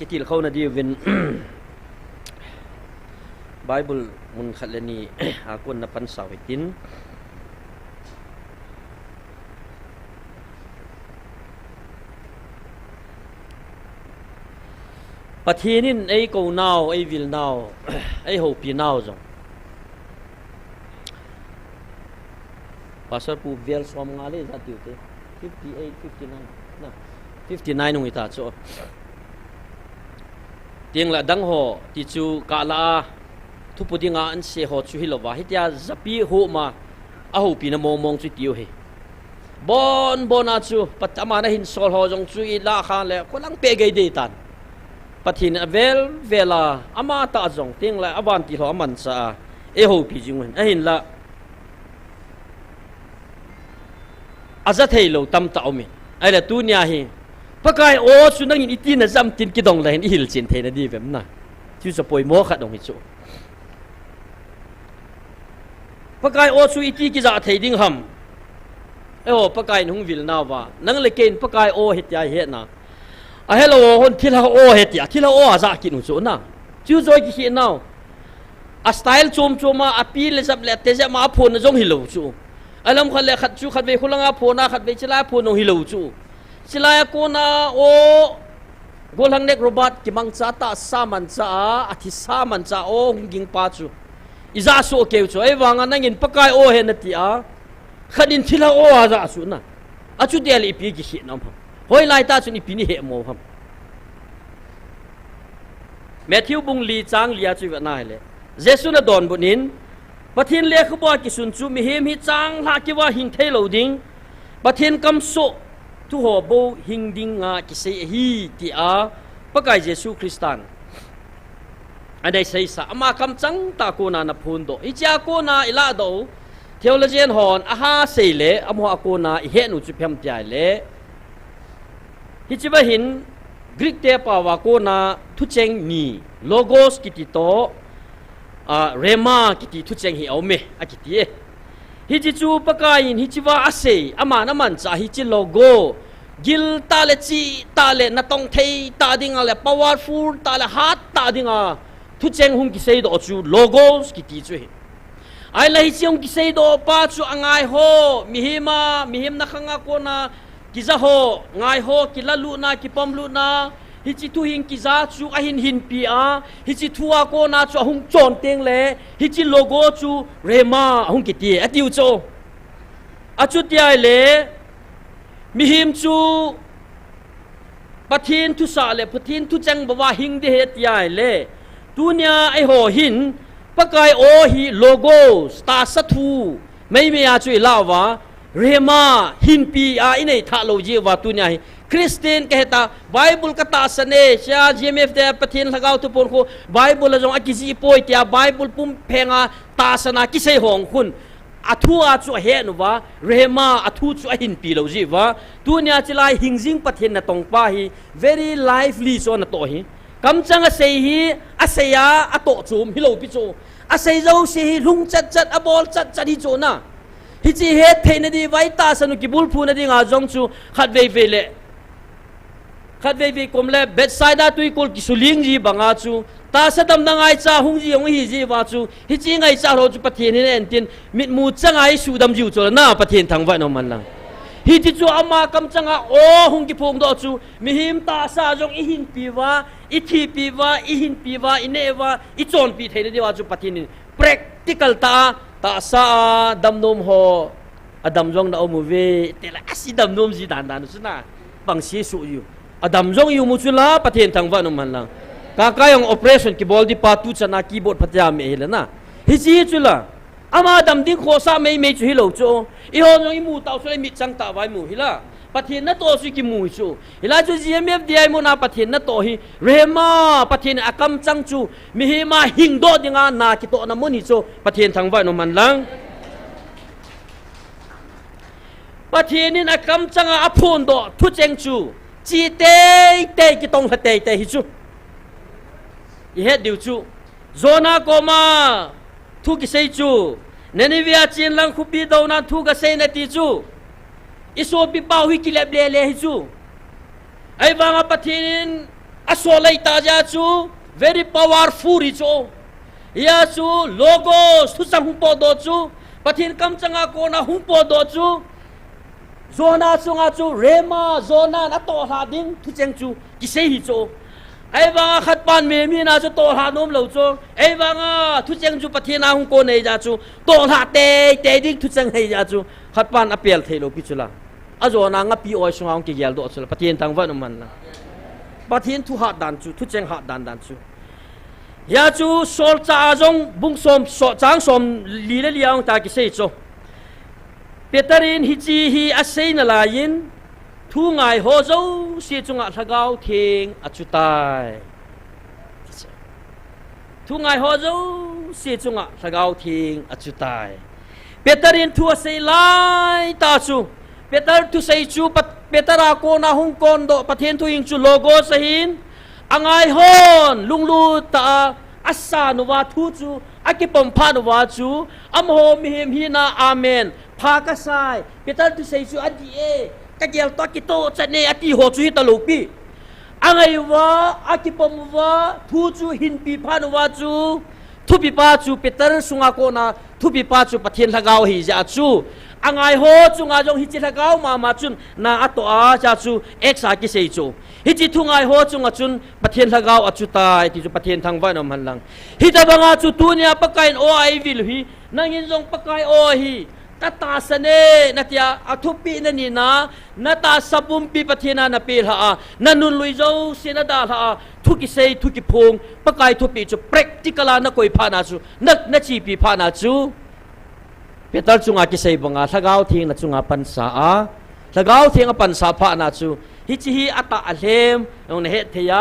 kitil kau na di win Bible มุนขัดเลนี อากุนนับปันสาวิตินปะทีนินไอ้กูนาวไอ้วิลนาว ไอ้โฮปีนาวจงภาษาปูเวลสวมงาเลยจัดอยู่เต้58 59นะ59นงอิตาโจเตียงละดังโหติจูกาลาทุปุดิงาอันเสโหชูฮิโลวาฮิตยาจับปีโหมาอาหูปีนมองจุดเดียวเฮบอนอาจูปัตตามานะหินโซลโหจงจูอีลาขันเลยคนลังเปกไอเดตันปัทินเวลาอามาตาจงเตียงละอาบันติโหอามันซาเอหูปีจิงเวนหินละอาจัดให้เราตำตาอมิไอ้ละตัวเนี้ยเฮปะกายโอ้สุนัขอินตีน่ะจำตินกิดองเลยอิหิลจินเทนะดีแบบนั้นที่จะปล่อยโมขัดองหิจูปะกายโอ้สุอิตีกิจะเทดิ้งหำเอ้โหปะกายนุ่งวิลนาวะนั่งเล็กเกินปะกายโอ้เฮ็ดยาเฮ็ดนะไอ้เราคนที่เราโอ้เฮ็ดยาที่เราโอ้อาจะกินหุ่นจูนะจู่จอยกินน่าสไตล์โจมมาอปีเลสับเล็ดเตจะมาพูนจงฮิโลจูไอ้ลำขัดเล็กขัดจูขัดเวคุลังอาพูนะขัดเวชลาพูนงฮิโลจูsila ko na o golang nek robot kimang chata saman cha athi saman cha o hunging pa chu iza so ke chu ai wanga nangin pakai o he na ti a khanin thila o a za su na achu del ipi ki hi nam hoi lai ta chu ni pi ni he mo ham Matthew bung li chang lia chu na le Jesu na don bunin pathin le khbo ki sun chu mi hem hi chang la ki wa hing thei lo ding pathin kam so tu ho bo hing ding nga ki se hi ti a pakai Jesu Kristan adai sei sa ama kam chang ta ko na na phun do i cha ko na ila do theologian hon a ha sei le amo ko na i he nu chu phem pai le hi chi ba hin Greek te pa wa ko na thu cheng ni logos ki ti to rema ki ti thu cheng hi au me a ki ti hi chi chu pakain hi chi wa ase ama na man cha hi chi logo gil ta le chi ta le na tong thei ta ding ale powerful ta le hat ta ding a thu cheng hum ki sei do chu logos ki ti chu hi ai la hi chiong ki sei do pa chu angai ho mi him na khanga ko na ki za ho ngai ho ki la lu na ki pom lu na hi chi tu hing ki za chu a hin pi a hi chi thua ko na chu hung chon teng le hi chi logo chu rema hung ki ti a tiu cho a chu ti ai le mi him chu pathin thu sa le pathin thu chang bawa hing de he ti ai le tu nya ai ho hin pakai o hi logo sta sa thu mai me a chu lawa rema hin pi a inei tha lo ji wa tu nya hi Christian kehta Bible kata sane sha GMF de pathin lagaw tu pon ko Bible jong akiji poi tia Bible pum phenga ta sana ki sei hong khun athu a chu he nu wa rema athu chu a hin pi lo ji wa tu nya chilai hingjing pathin na tong pa hi very lively so na to hi kam chang a sei hi a seya a to chum hi lo pi chu a sei zo si hi lung chat a bol chat hi chu na hi chi he theina di vai ta sanu ki bul phu na di nga jong chu khat ve le khat ve kom le bedside tu ikol ki suling ji banga chu ta sadam na ngai cha hung ji hung hi ji wa chu hi chi ngai cha ro chu pathin ni en tin mit mu changai su dam jiu chu na pathin thang wa no man lang hi ti chu ama kam changa o hung ki phong do chu mi him ta sa jong i hin pi wa i thi pi wa i hin pi wa i ne wa i chon pi thein di wa chu pathin ni practical ta sa dam nom ho adam jong na omu ve te la asi dam nom ji dan su na bang si su yu adam jong yu mu chu la pathin thang wa no man lang ka yung operation ki bol di pa tu cha na keyboard phatya me hila na hi chi chu la ama dam ding kho sa me chu hi lo chu i ho jong i mu taw chu le mi chang ta wai mu hila pathin na to su ki mu chu hila chu GMF di ai mu na pathin na to hi rema pathin akam chang chu mi hi ma hing do dinga na ki to na mu ni chu pathin thang wa no man lang pathin in akam changa aphun do thu cheng chu chi te ki tong ha te hi chu i het diu chu zona koma thu ki sei chu nenivia chin lang khupi do na thu ka sei na ti chu iso pi pau hi ki le hi chu ai wanga pathin aso lai ta ja chu very powerful ri chu ยาจูโลโกสุสังหุปโดจูปะทินกำจังอาโกนาหุปโดจูโซนาจูงาจูเรมาโซนานาโตหาดิงทุเจงจูกิเซฮิโจไอ้บางขัดปานเมีนาจูโตหาโนมเหลาจูไอ้บางทุเจงจูปะทินาหุโกเนยาจูโตหาเตดิงทุเจงเฮยาจูขัดปานอเปียลเทโลปิจุลาอาโจนางปีออยสุงาองกิเยลโดจุลปะทินทางวันนุมันนะปะทินทุหาดันจูทุเจงหาดันจูยาจูโซลจาจงบุงสมจางสมลีเลลียงตากิเซโจเปตารินฮิจีฮีอาเซนลายินทูไงโฮโจเสียจงอาทะกาวเทงอจุตายทูไงโฮโจเสียจงอาทะกาวเทงอจุตายเปตารินทัวเซลายตาจูเปตาร์ทุเซจูเปตาราโกนาฮุงกอนโดปะเทนทุยิงจูโลโกสหินอังไอฮอนลุงลูตาอัสสานุวาทูจูอากิปมพานุวาจูอัมโฮมิฮิมฮินาอาเมนพากษายเปตาร์ทุเซจูอดีเอกะเกลตอกิโตจะเนอติโฮจูฮิตาลูปีอังไอวาอากิปมวาทูจูหินปีพานุวาจูทุปิปาจูเปตาร์สุงาโกนาทุปิปาจูปะเทนทะกาวฮิจาจูอังไอโฮจุงอาจงฮิจิทะกาวมาจุนนาอัตโตอาจาจูเอกสากิเซจูฮิจิทุงไอโฮจุงอาจุนปะเทนทะกาวอจุตายติจุปะเทนทางวันอมันลังฮิตาบังอาจุตุเนียปะกายโอไอวิลฮีนังยินจงปะกายโอฮีตาตาสเนนัตยาอทุปีนันีนานาตาสับุมปีปะเทนานาปีลานันุนลุยโจเสนาดาลาทุกิเซทุกิพงปะกายทุปีจู practical นะกอยพานาจูนักนจีปีพานาจูเปตาร์จุงอากิเซบังอาทะกาวเทียงนะจุงอาปันสาทะกาวเทียงอาปันสาพานาจูฮิจิฮีอัตตาอัลเลมองเนเฮเทีย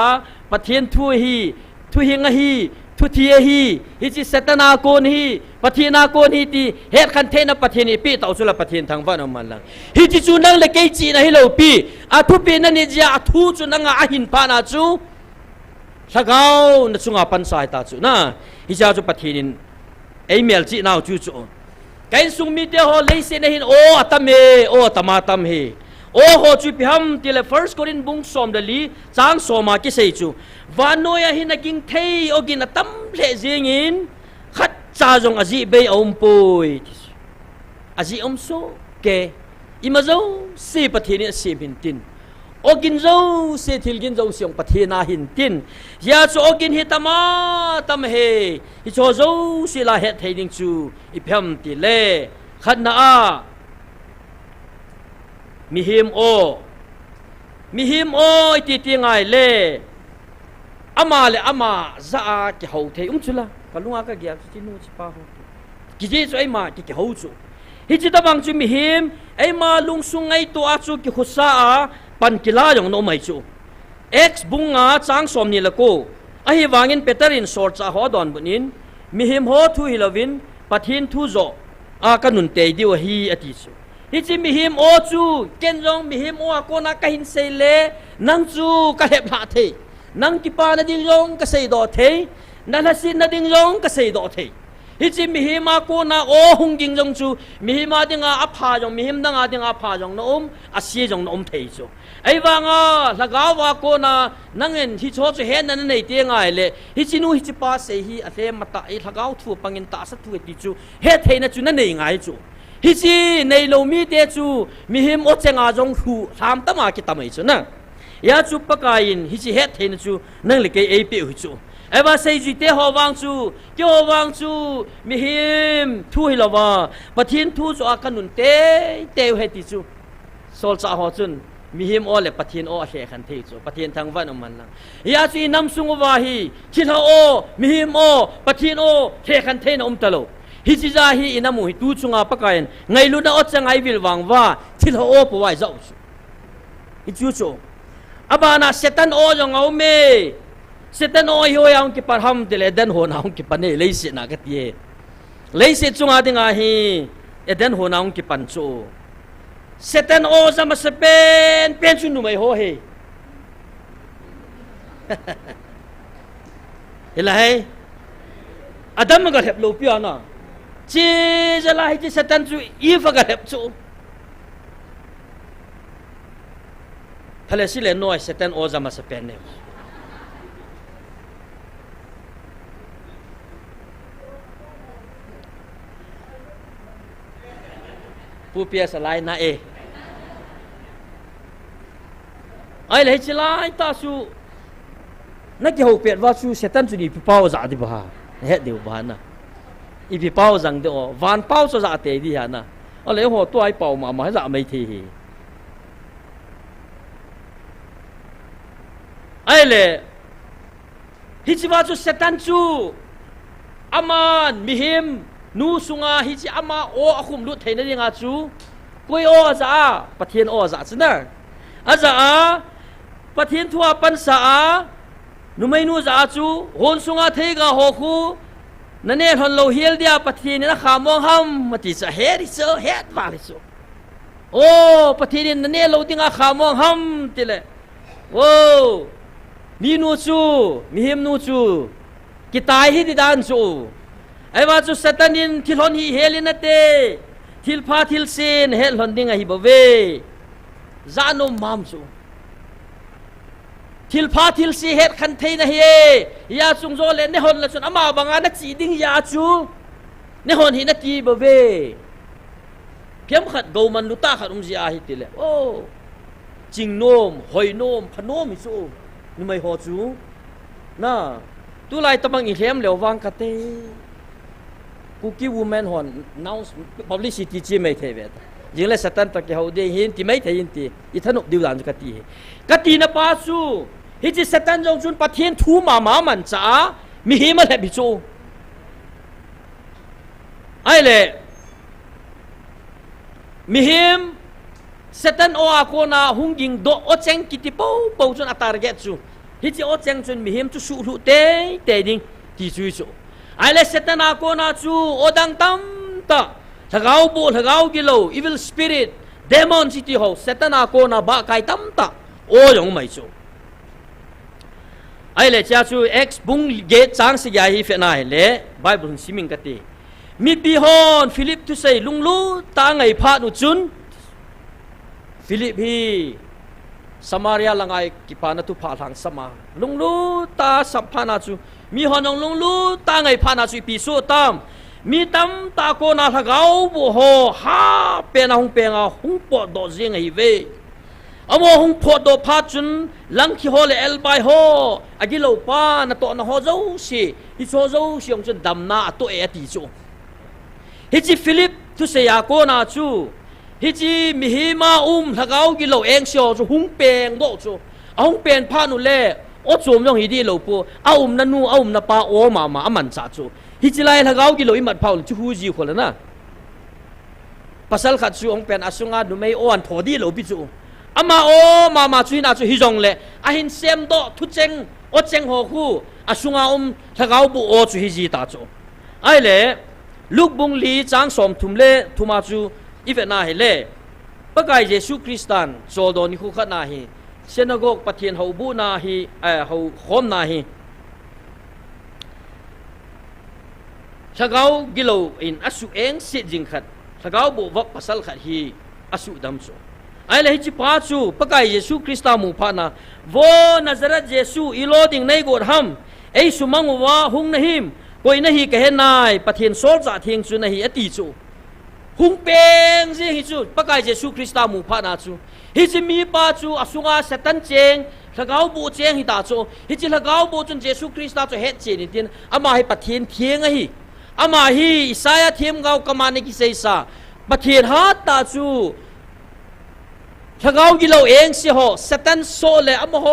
ปะเทียนทุฮีงะฮีทุเทียฮีฮิจิเซตนาโกนฮีปะเทียนาโกนฮีตีเฮดคันเทนะปะเทียนีปีตาจุลปะเทียนทางวันอมันลังฮิจิจูนังเลเกจีนะฮิโลปีอาทุปีนันนิจยาอาทุจูนังอาหินพานาจูทะกาวนะจุงอาปันสาตาจูนะฮิจาจูปะเทียนินเอเมลจีนาวจูจูกันสุงมีเดียฮอเลเซนหินโออัตเมโอตมาตัมเฮโอโหจูพิฮัมติเลฟิร์สโครินบุงสอมเดลีจางสอมากิเซจูวานโนยาหินกิงเทยโอกินตัมเลเซงินขัดจาจงอจีเบยอมปุยอจีอมโซเกอิมาโซเซปะเทนิเซบินตินโอกินโซเซทิลกินโซเสียงปะเทนาหินตินยาโซโอกินฮิตามาตัมเฮฮิโชโซศิลาเฮตเฮดิงจูอิพิฮัมติเลขัดนามิฮิมโอติติงไงเลอามาเลอามาซากิฮาวเทจุละกะลุงอากะเกียจินูจิปาโฮกิเจจุไอมากิฮาวจูฮิจิตะบังจูมิฮิมไอมาลุงซุงไงตัวอาจูกิขุสาปันกิลายองโนไมจูเอ็กซ์บุงอาจางสอมนี่ละโกอะฮิวางินเปตารินสอร์จาฮอดอนบุนินมิฮิมโฮทูฮิลวินปะทินทูโซอากันุนเตดิวฮีอติจูฮิจิมิฮิมโอจูเกนจงมิฮิมโออาโกนาคาหินเซเลนังจูกะเฮบลาเทนังกิปานาดิงจงกะเซดอเทนันฮัสินนาดิงจงกะเซดอเทฮิจิมิฮิมาโกนาโอหุงกิงจงจูมิฮิมาดิงอาพาจงมิฮิมดังอาดิงอาพาจงนอมอาเซียจงนอมเทจูไอ้วางาละกาวาโกนานังเงินฮิโชจูเฮนันในเตียงไงเลยฮิจินูฮิจิปาเซฮีอะเทมตาไอ้ละกาวทูปังเงินตาสัตว์ติจูเฮเทนะจูนั่นในไงจูฮิจิในโลมีเตจูมิฮิมโอเจงอาจงหูทามตมากิตามไอจูนะยาจูปะกายินฮิจิเฮเทนะจูนั่งเลยเกยเอเปียจูไอ้ว่าเซจิเตหอวังจูเกี่ยววังจูมิฮิมทูฮิลาวาปะทินทูจูอากันุนเตวเฮติจูโซลซาฮอจุนมิฮิมโอเลปะทินโอเฮคันเทจูปะทินทางวันอมันลังยาจีนำซุงวาฮีคิลาโอมิฮิมโอปะทินโอเฮคันเทนอมตะโลฮิจิจาฮีอินามุฮิตูจุงอาปะกายันไงลุนาอดจังไอวิลวังว่าคิลาโอปวายเจ้าจูฮิจูจูอบานาเซตันโอจงเอาเมเซตันโอฮิโอยังกิปาร์ฮัมเดเลเดนโหนาองกิปาเนเลสินักเตียเลสิจุงอาดิงาฮีเอเดนโหนาองกิปันจูเซตันโอจะมาสเปนเป็นชุนุไม่โหเฮเห็นไรอาดัมมันก็เห็บลูปิอานะจีจะลาให้จีเซตันจูอีฟก็เห็บจูทะเลสิเลนน้อยเซตันโอจะมาสเปนเนี่ย ผู้เปียสลายนะเอไอ้เลยจิลายตาสูนักเกี่ยวเปียว่าสูเสตันจุนีพิพาวจ่าดิบ้าเฮ็ดเดียวบ้านนะอีพิพาวจังเดียววันเป้าจ่าเตะดีฮะนะอะไรหัวตัวไอ้เป่ามาให้จ่าไม่ทีไอ้เลยฮิจิว่าสูเสตันจูอามันมิหิมนูสุงาฮิจิอามาโออาคุมลุเทนนี่งาจูกุยโออาจ่าปะเทียนโออาจ่าสินะอาจ่าปะเทียนทั่วปันสานุไม่นูจ่าจูโหนสุงาเทกาหอคูนั่นเนี่ยทนโลเฮียลเดียปะเทียนนะขามองห้ามมาติสะเฮดิโซเฮดวาลิโซโอ้ปะเทียนนั่นเนี่ยโลติงาขามองห้ามติเลยโอ้มีนูจูมีหิมนูจูกิตายฮิดิดานจูไอ้ว่าจูเซตันินทิลฮอนฮีเฮลินเตทิลพาทิลเซนเฮลฮอนดิงะฮิบเวจานมมามจูทิลพาทิลซีเฮดคันเทนะเฮยาซุงโซเลนเนฮอนละซุนอามาบังอานักจีดิงยาจูเนฮอนฮินักจีบเวเพียมขัดโกมันลุตาขัดจีอาฮิติเลโอ้จิงโนมหอยโนมพนมมิซูนี่ไม่หอจูน่ะตุไลตะบังอีเทมเหลววังกะเตกูกี้วูแมนฮอนนาวพับลิซิตี้จีไม่เทเวตยิงเลยสตันตะเกียวเดียหินที่ไม่เทยินตีอีท่านุดิวดานจุกตีกตีนป้าสูฮิจิสตันจงจุนปะเทียนทูมามันจ้ามีหิมะเลบิจูไอ้เลยมีหิมสตันโออาโคนาหุงยิงโดโอเจงกิติปูจนอัตารเกตจูฮิจิโอเจงจนมีหิมจุสุลุเตดิงที่จูจูไอ้เลยสตันอาโคนาจูโอดังตัมตาถ้าเขาบูถ้าเขากิโล evil spirit demon city ho setana ko na ba kai tam ta o yong mai chu ai le cha chu ex bung ge chang si ya hi fe na le bible siming ka ti mi bi hon philip tu sei lung lu ta ngai pha nu chun philip hi samaria langai ki pa na tu pha thang sama lung lu ta sam pha na chu mi hon lung lu ta ngai pha na chu pi su tamมีตั้มตาโกนาทะเกาบุโหฮาเป็นหงเป็นหงปอดดอเสียงไอเวอโมหงปอดดอพาจุนลังคิโฮเลเอลไปโฮอากิโลปานาโตนะโฮเจ้าสิฮิโซเจ้าสิองจุนดำนาตัวเอติจูฮิจิฟิลิปทุเสียโกนาจูฮิจิมิฮิมาทะเกากิโลเองเสียวจูหงเป็นโดจูหงเป็นพานุเล่โอจูมยองฮิดีโลปูนันนูนาปาโอมาอามันซาจูฮิจิไลทะเกากิโลอิมัดพาวจูฮูจีคนละนะภาษาขัดจูองเป็นอาสุงาดูไม่อ้วนพอดีโลปิจูอามาโอมาจุยนาจูฮิจงเล่อาหินเซมโดทุเจงโอเจงหัวคู่อาสุงาทะเกาบุโอจูฮิจีตาจูไอเล่ลูกบุงลีจางสมทุมเล่ทุมาจูอีเวน่าเฮเล่ปะกายเยซูคริสต์โจโดนิคุขัดนาฮีเซนโกกปะเทียนหูบูนาฮีหูขอมนาฮีถ้าเขากิโลอินอาสุเองเสียจริงขัดถ้าเขาบุวักภาษาขัดฮีอาสุดำโซไอ้เลยที่ป้าจูปะกายเยซูคริสต์มูพานะวอนาซาเรตเยซูอีโลดิงในกอดฮัมไอ้สุมังว่าหุงนะฮิมกอยนะฮีกะเฮนายปะเทียนโซลจ่าเทียงจูนะฮีอติจูหุงเป็นสิฮิจูปะกายเยซูคริสต์มูพานะจูฮิจิมีป้าจูอาสุงาเซตันเจงถ้าเขาบูเจงฮิตาจูฮิจิถ้าเขาบูจนเยซูคริสต์จะเฮ็ดเจนิตินอามาให้ปะเทียนเทียงไอ้ฮีอามาฮีอิสายาเทียมเกากมาในกิเซซาปะเทียนฮัตตาจูถ้าเขากิโลเองสิโหเซตันโซเลอามาโห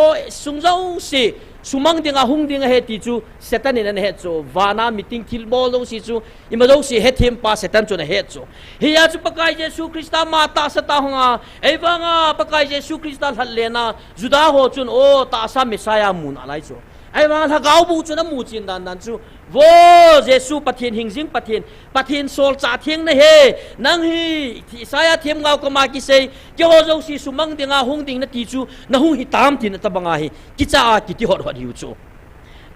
สุงเจ้าสิสุมังดิงาหุงดิงาเฮติจูเซตันนี่นั่นเฮจูวานามิติงทิลโมลงสิจูอิมาดูสิเฮทีมปาเซตันจูนั่นเฮจูฮิยาจูปะกายเยซูคริสต์มาตาสตาหงาเอวังาปะกายเยซูคริสต์ฮัลเลนาจุดาโหจุนโอตาสามิสายามุนอะไรจูไอ้ว่าถ้าเขาบูจุนมูจินดันจูวอเยซูปะเทียนหิงซิงปะเทียนโซลจ่าเทียงนะเฮนังฮีที่สายาเทียมเกาก็มากิเซเจ้าเจ้าสิสุมังดิงาหงดิงนะตีจูนะหงฮิตามทินตะบังาฮีกิจากิติหดหิวจู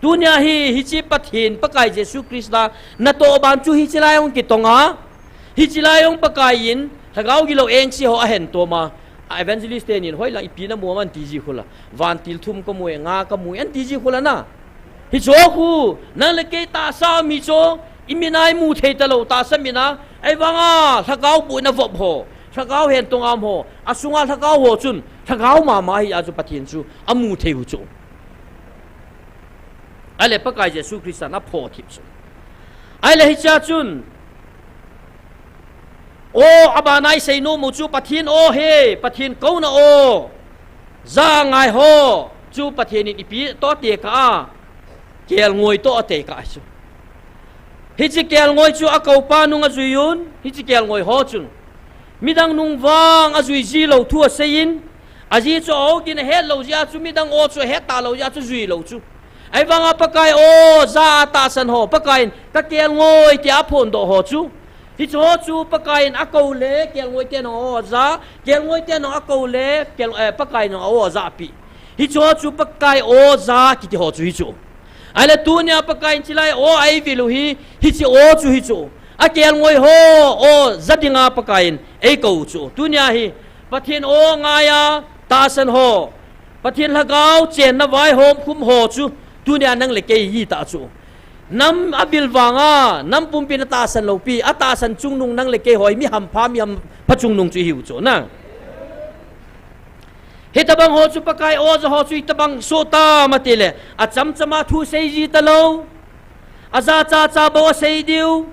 ดุนยาฮีฮิจิปะเทียนปะกายเยซูคริสต์นะโตบานจูฮิจิลายองกิตงาฮิจิลายองปะกายยินถ้าเขากิโลเองสิโหเห็นตัวมาevangelist ni hoi la ipina muaman tiji khula van til thum ko mue nga ka mue an tiji khula na hi cho khu na le ke ta sa mi cho iminai mu thei ta lo ta samina ai wanga thakau pu na vop ho thakau hen tongam ho asunga thakau ho chun thakau ma ma hi aju pathin chu amu thei hu chu ale pakai Jesu Christ na pho thip chu ale hi cha chun o abanai sei no mu chu pathin o he pathin ko na o za ngai ho chu pathin ni pi to te ka kel ngoi to te ka chu hi chi kel ngoi chu akau pa nung azuyun hi chi kel ngoi ho chun midang nung wang azui ji lo thu sein aji chu o din he lo ja chu midang o chu he ta lo ja chu zui lo chu ai wanga pakai o za ta san ho pakai ka kel ngoi ti aphon do ho chu hi cho chu pakai akau le kel ngoi te no o za kel ngoi te no akau le kel pakai no o za pi hi cho chu pakai o za ki ti ho chu hi chu ale tu nya pakai chilai o ai vilu hi chi o chu hi chu a kel ngoi ho o zadinga pakai ei ko chu tu nya hi pathin o ngaya ta san ho pathin lagau chen na vai hom khum ho chu tu nya nang le ke hi ta chu nam abil wanga nam pumpin ta san lo pi ata san chung nung nang le ke hoi mi ham pha mi ham phachung nung chu hiu chu na hitabang ho chu pakai o zo ho chu hitabang sota matile a chamchama thu sei ji talo aza cha cha bo sei diu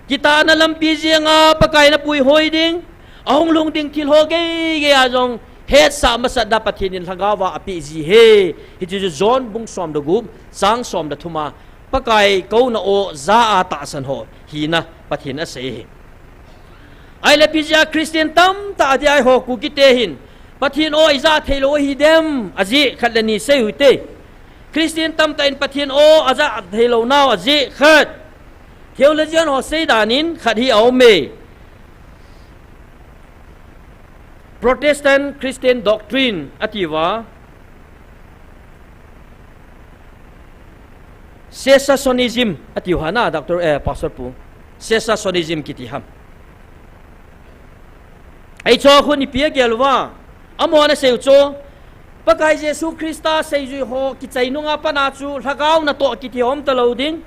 kita na lampi jinga pakai na pui hoi ding ahong lung ding thil ho ge ge a jong het sa ma sa da pathin thagawa api ji he hi chu zon bung som da gum sang som da thuma pakai ko na o za a ta san ho hi na pathin a sei ai le pizia Christian tam ta di ai ho ku ki te hin pathin o iza thelo hi dem aji khatlani sei huite Christian tam ta in pathin o aza thelo naw aji khat theologian ho sei danin khat hi au me Protestant Christian doctrine atiwa Cessationism atiwa na Dr. Pastor Pu Cessationism kitiham ai cho khu ni pia gelwa amo na seu cho pakai Jesu Christa sei ju ho ki chainunga pana chu lagau na to ki ti hom ta loading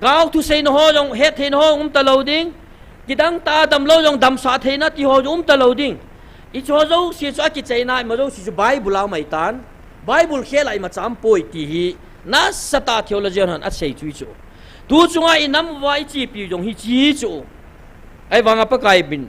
gau thu sei no ho jong he thein ho ta loading kidang ta dam lo jong dam sa theina ti ho ta loading i cho zo si cho ki chaina ma zo si ju bible mai tan bible khelai ma cham poi ti hi na sata theologian han a sei chu chu tu chunga inam wa i chi pi jong hi chi chu ai wanga pakai bin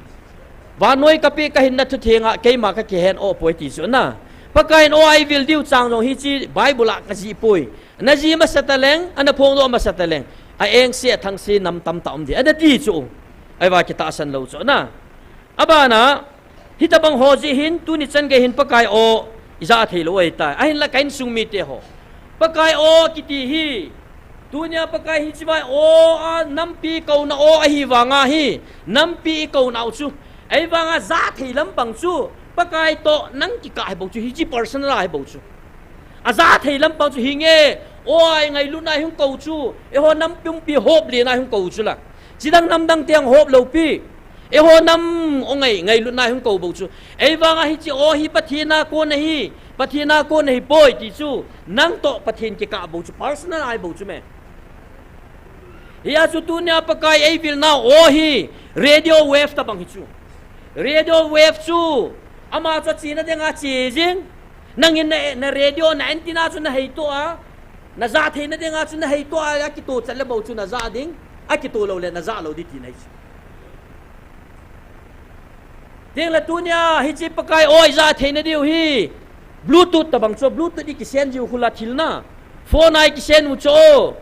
và nói cái việc cái hình nát thế ngã cái mà cái khen ô bồi tí số na, bác cái ô ai vil điêu trang trong hi chi Bible cái gì bồi, na gì mà sát leng, anh phong độ mà sát leng, ai anh sẽ thằng si nằm tam tam đi, anh tí số, ai vào cái ta san lâu số na, aba na, hít bang hồ gì hin, tu ni chân cái hin bác cái ô, isa thấy lỗi ta, anh là cái sung mi te ho, bác cái ô cái tí hi. Tu nya pakai hi chi vai ô năm pi câu na ô ai hi wanga hi năm pi câu nào chu ai wanga za thei lam bang chu pakai to nang ki kai bo chu hi chi personal ai bo chu a za thei lam bang chu hi nge oi ngai lu nai hung câu chu e ho nam pyung pi hop li nai hung câu chu la chi dang nam dang tiang hop lo pi e ho nam o ngai lu nai hung câu bo chu ai wanga hi chi o hi pathina ko na hi poi ti chu nang to pathin ki ka bo chu personal ai bo chu me ya chu tu nya pakai ai vil na o hi radio wave ta bang hi chu radio wave chu ama cho china denga chi jing nangin na radio na antenna chu na hei to a na za the na denga chu na hei to a ki to chale bo chu na za ding a ki to lo le na za lo di ti nai chu ding la tu nya hi chi pakai oi za the na diu hi bluetooth ta bang cho bluetooth ki sen ji khula thil na phone ai ki sen mu cho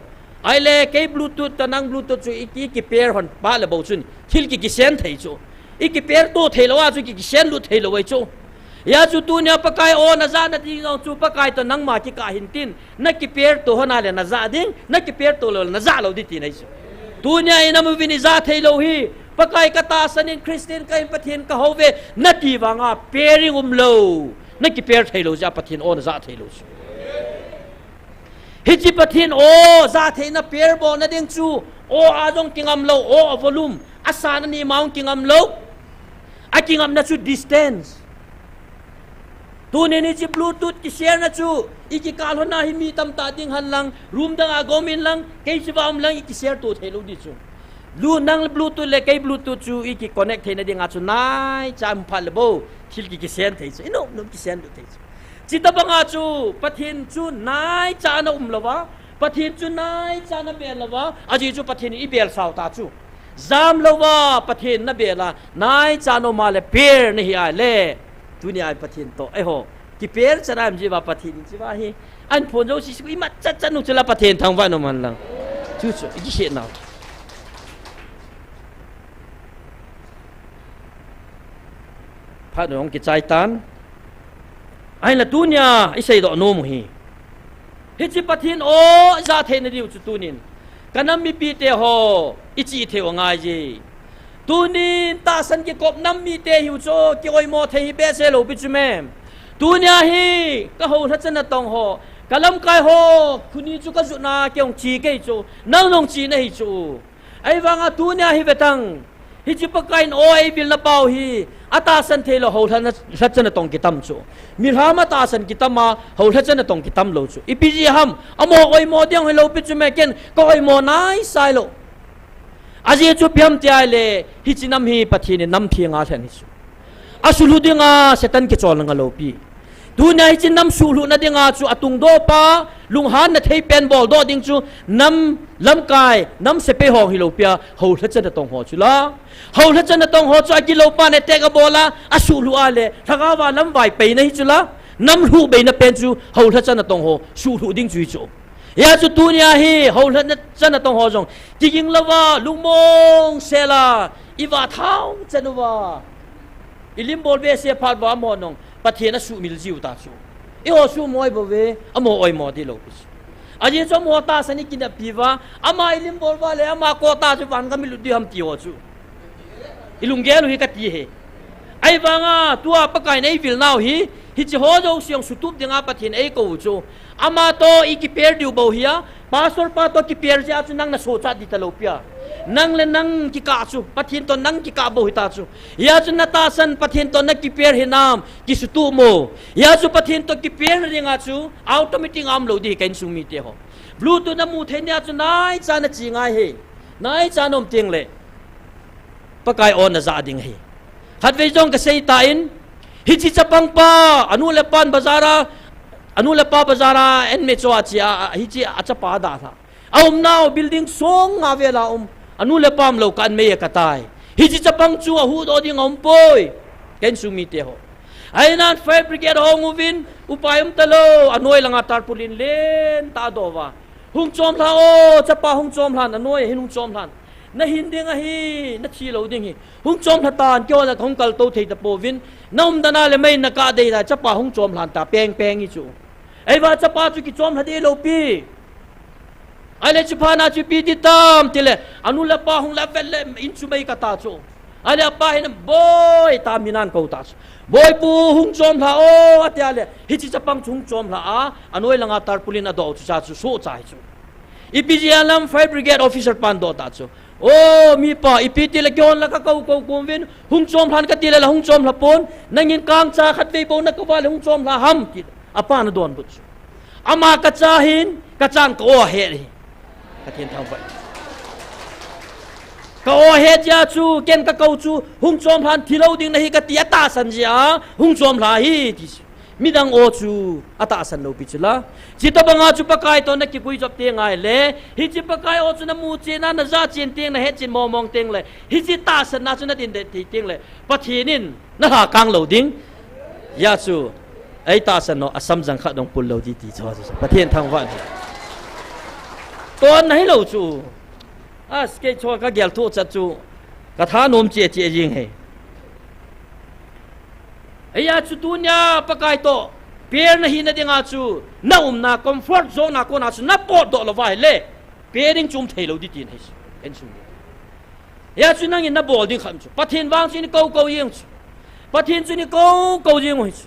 ai le ke bluetooth ta nang bluetooth chu ki pair hon pa le bo chun thil ki sen thei chu iki pair to thei lo a chu ki sen lu thei lo wai chu ya chu tu nya pakai o na za na ti no chu pakai to nang ma ki ka hin tin na ki pair to hona le na za ding na ki pair to lo na za lo di ti nai chu tu nya ina mu vini za thei lo hi pakai ka ta sanin Christian ka in pathin ka hove na ti wanga pairing lo na ki pair thei lo ja pathin o na za thei lo chu hiji pathin o za thei na pair bo na ding chu o a jong kingam lo o volume asana ni maung kingam lo a kingam na chu distance tu ni chi bluetooth ki share na chu iki kal na hi mi tam ta ding han lang room dang a gomin lang ke chi bam lang iki share to thelo di chu ลูนังบลูทูธเลยไกบลูทูธจูอีกิคอนเนคเทนเดียงอาจูนายจามพัลโบทิลกิกิเซนเทจูอินุกิเซนดูเทจูจิตบังอาจูปะทินจูนายจานะละวะปะทินจูนายจานะเบลละวะอาจีจูปะทินอีเบลสาวตาจูจามละวะปะทินนะเบลานายจานะมาเลเปียร์นี่ไอเล่ตุนีไอปะทินโตไอโหกิเปียร์จะรำจีว่าปะทินจีว่าฮีอันพนโจชิสกุอิมัดจัดนุจละปะทินทางวันนมันลังจูจูอีกเห็นเอาพระนองกิจใจตันไอ้ละตุนีไอ้ใส่ดอกโนมุฮีฮิจิปะทินโอจาเทนดิวจุตุนินกันนัมมีปีเตโฮอิจิเทวงายจีตุนินตาสันกิกบนัมมีเตหิวโจกิโอยโมเทหิเบเซโลปิจุเมมตุนีฮีก็หูทัศนตองโฮกะลำกายโฮคุณีจุกจุนาเกี่ยงจีเกยโจนังลงจีนะฮิโจไอ้วางตุนีฮีเวตังฮิจิปะกายโอไอบิลละเปาฮีอาตาสันเทโลโฮทัศนตองกิตัมโจมีรามาตาสันกิตามาโฮทัศนตองกิตัมโลโจอีพีจีฮัมอโมโอยโมเดียงให้โลปิจุเมเกนก็โอยโมนายไซโลอาเจจูพิมพ์ที่ไอเลฮิจินัมฮีปะทีนนัมทีงาเทนิสุอาสุลุดิงาเซตันกิจอลงาโลปีดูนายจินนัมสุลุนาดิงาจูอตุงโดปาลุงฮันนัทเฮเป็นบอลโดดิงจูนัมลำกายนัมเสเปหองฮิโลปีโฮทัศนตองโฮจุลาโฮทัศนตองโฮจูอากิโลปาเนเตกบอลาอาสุลุอาเลทักาวานัมไวไปนะฮิจุลานัมลูไปนะเป็นจูโฮทัศนตองโฮสุลุดิงจูจูยาจุตุนียฮีโฮทัศนตองโฮจงจิกิงละวาลุงมงเซลาอีวาท้าวจันวาอิลิมบอลเวเซียพาดวามอนงปะเทนะสุมิลจิวตาจูอีโอสุมอยบเวอโมอยมอดิโลปิจูอาเจจอมอตาสนิกินปีวาอามาอิลิมบอลวาเลอามาโกตาจูวันกามิลุดิฮัมติโอจูอิลุงเกลุฮิกะตีเฮไอวางาตัวปะกายในวิลนาวฮีฮิจิโฮโจเสียงสุตุบดิงาปะเทนไอโกจูอามาโตอีกิเปียร์ดิวบ่เฮียปาสอร์ปาโตกิเปียร์จาจูนังนะโซชาดิตะโลเปียนังเลนังกิกาจูปะเทนตอนังกิกาบ่ฮิตาจูยาจูนาตาสันปะเทนตอนักกิเปียร์เฮนามกิสุตุโมยาจูปะเทนตอกิเปียร์ดิงาจูออโตเมติกอัมโลดิเกนซุมิเตโฮบลูทูธนะมูเทนยาจูนายจานะจิงายเฮนายจานอมติงเลปะกายออนนะซาดิงเฮขัดเวจงกะเซตาอินฮิจิจะปังปาอนุเลปันบาซาราอนุเลปาบาซาราเอ็นเมจวาจิฮิจิอาจะปาดาทาเอานาวบิลดิ้งซงงาเวลาอนุเลปามโลกันเมยกะตายฮิจิจะปังจูฮูดอดิงอมปอยเกนซูมิเตโฮไอ้นั่นไฟบริเกตฮองวินอุปายมตะโลอนุยลังอาตาร์ปุลินเลนตาโดวาหุงจอมลาโอจะปาหุงจอมลานอนุยหินหุงจอมลานนะหินดิงะฮีนะชีโลดิงฮีหุงจอมทตานเกี่ยวกับของกัลโตเทตะโปวินน้อมดานาเลไม่นักาเดียจะปาหุงจอมลานตาเปงเปงอีจูไอ้ว่าจะปาจุกิจอมลาเดโลปีไอ้เลจิพานาจุปีดิตามติเลอนุเลปาหุงเลเวลอินจูไม่กาตาจูไอ้เลปาหินบอยตามินันกาตาจูบอยปูหุงจอมลาโออะเตียเลฮิจิจะปังหุงจอมลาอนุยลังอาตาร์ปุลินอดอจูชาจูโซใจจูอีพีจีอาลัมไฟบริเกตออฟฟิเซอร์ปันโดตาจูโอ้มีป่าอีพีติละกอนละก็เขากวินหุงจอมพลันกติละหุงจอมละปนนั่งยินกางจาขัดเวบนักว่าหุงจอมละห้ำกิดอปานดอนบุตรอามากระจาหินกระจานก็เฮดกระเทียนทำไปก็เฮดยาจูเกนกะเกาจูหุงจอมพลันที่เราดิ้งในกติยตาสัญญาหุงจอมพลาฮีที่มิดังโอจูอัตาสันโลปิจุละจิตบังอาจูปะกายตอนนักกิคุยจบเตียงไงเลยฮิจิปะกายโอจูน้ำมูเจนันนะจ้าเจียนเตียงนะเฮจินมองเตียงเลยฮิจิตาสันนาจูนัดดินเดตีเตียงเลยปะทีนินนะหากางโลดิ้งยาจูไอตาสันโนอสัมจังขัดดงปุลโลดีตีชอบปะเทียนทางวันตอนไหนโลจูสเกจชัวก็เกลทูจัดจูกระทานมเจียยิงให้ไอ้ยาจุตุนยาปะกายโตเปียร์นะหินดิงอาจูน่านาคอมฟอร์ตโซนอากูนาจูน่าปอดดอลวาเล่เปียร์ดิ้งจุ่มเทโลดิตีนให้เห็นสุดยาจุนังยินน่าบอลดิ้งขันจูปะเทียนวางจูนี่เกายิงจูปะเทียนจูนี่เกายิงให้จู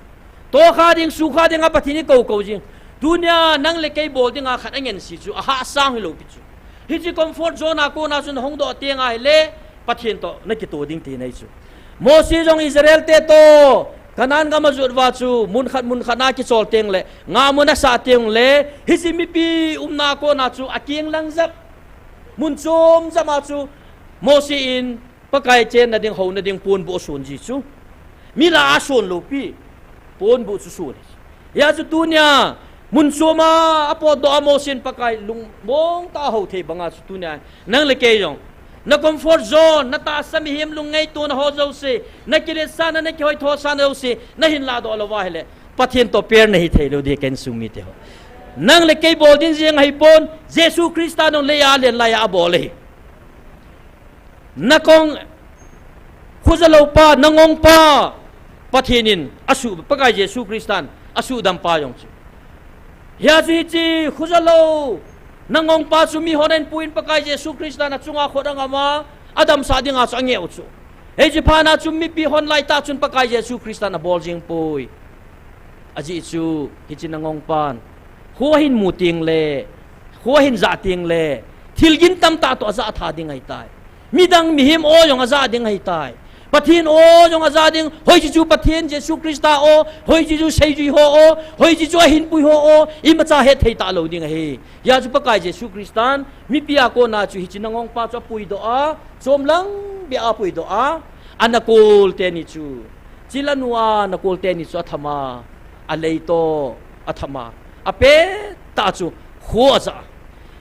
ตัวขาดิ้งสุขาดิ้งอาปะเทียนนี่เกายิงดุนยานั่งเล็กไอ้บอลดิ้งอาขัดเงินสิจูอาหาสร้างให้โลปิจูฮิจิคอมฟอร์ตโซนอากูนาจูนห้องดอเตียงไอเล่ปะเทียนโตนักกิตัวดิ้งตีนให้จูโมซีจงอิสราเอลเตโตขณะนั้นก็มาจุดว่าจูมุนขณะที่โซลเตียงเลยงามุนสาเตียงเลยฮิซิมิปีนาโกนาจูอาเกียงลังซับมุนจมจะมาจู Mose in pakai chen na ding ho na ding pun bu sun ji chu mila asun lo pi pun bu su sun ya chu tunia mun soma apo do amosin pakai lung mong ta ho the banga chu tunia nang le ke yong na comfort zone na ta sami him lung ngai tu na ho zo se na kile sana na khoi tho sana se na hin la do lo wa hele pathian to per nahi the lo de ken sumi te ho nang le ke bol din jeng hai pon Jesus Christa nong le ya len la ya bo le na kong khuzalo pa nangong pa pathianin asu pakai Jesus Christan asu dam pa yong chu ya chi khuzalo nangong pa sumi honen puin pakai Jesus Christan na chunga khodang ama adam sa dinga sa nge uchu e ji phana chummi pi hon lai ta chun pakai Jesus Christan na bol jing pui aji chu hichin nangong pan huahin muting le huahin za ting le thilgin tam ta to za tha ding ai tai midang mihim o yong aza ding hai tai pathin o yong aza ding hoi ji chu pathin Jesus Christa o hoi ji chu sei ji ho o hoi ji chu hin pui ho o im cha he thei ta lo ding he ya chu pakai Jesus Christan mi pia ko na chu hi chinangong pa cho pui do a chom lang bi a pui do a anakul te ni chu chilanua nakul te ni chu athama aleito athama ape ta chu kho za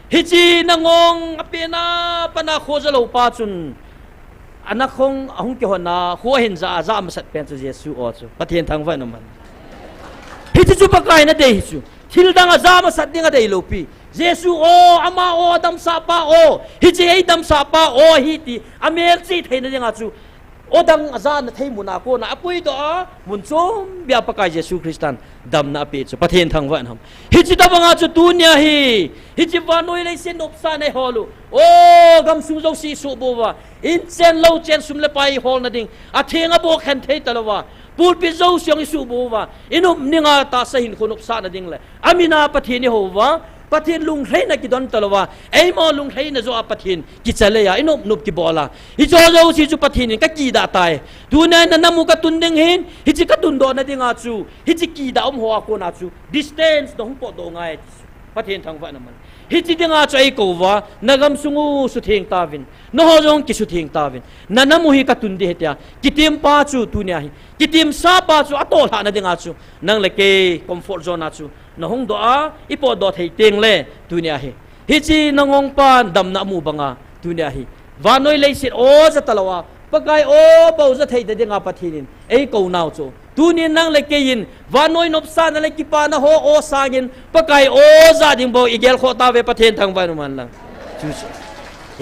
hichi nangong apena pana khojalo pa chun anakhong ahung ke hona huahin za za masat pen chu Jesu o chu pathian thangwa naman hichi chu pakai na dei chu thildang za masat dinga dei lopi Jesu o ama o dam sa pa o hichi ei dam sa pa o hiti amel chi theina dinga chu odang azan na thei muna ko na apui do mun chom bia pakai Jesus Christan dam na pe chu pathian thangwa nam hichi da banga chu tunia hi hichi vanoi le sen opsa nei holu o gam su zo si su bo wa in chen lo chen sum le pai hol na ding a thenga bo khan thei talawa pul pi zo siang su bo wa inup ninga ta sa hin khonop sa na ding le amina pathian ni ho wa pathin lung thei na ki don talawa ei mo lung thei na zo a pathin ki chale ya inup nup ki bola hi zo zo si chu pathin ka ki da tai tu na na namu ka tun ding hin hi chi ka tun do na dinga chu hi chi ki da ho ko na chu distance do hung po do ngai pathin thang wa naman hi chi dinga chu ai ko wa nagam sungu su theng ta vin no ho jong ki su theng ta vin na namu hi ka tun de hetia kitim pa chu tu nya hi kitim sa pa chu atol ha na dinga chu nang le ke comfort zone na chu na hong doa ipo do thei teng le tunia hi hichi nangong pan dam na mu banga tunia hi vanoi le sit o za talawa pakai o bau za thei de dinga pathinin ei ko naw chu tunin nang le ke yin vanoi nop sa na le ki pa na ho o sagin pakai o za ding bo igel kho ta ve pathen thang vai man lang chu chu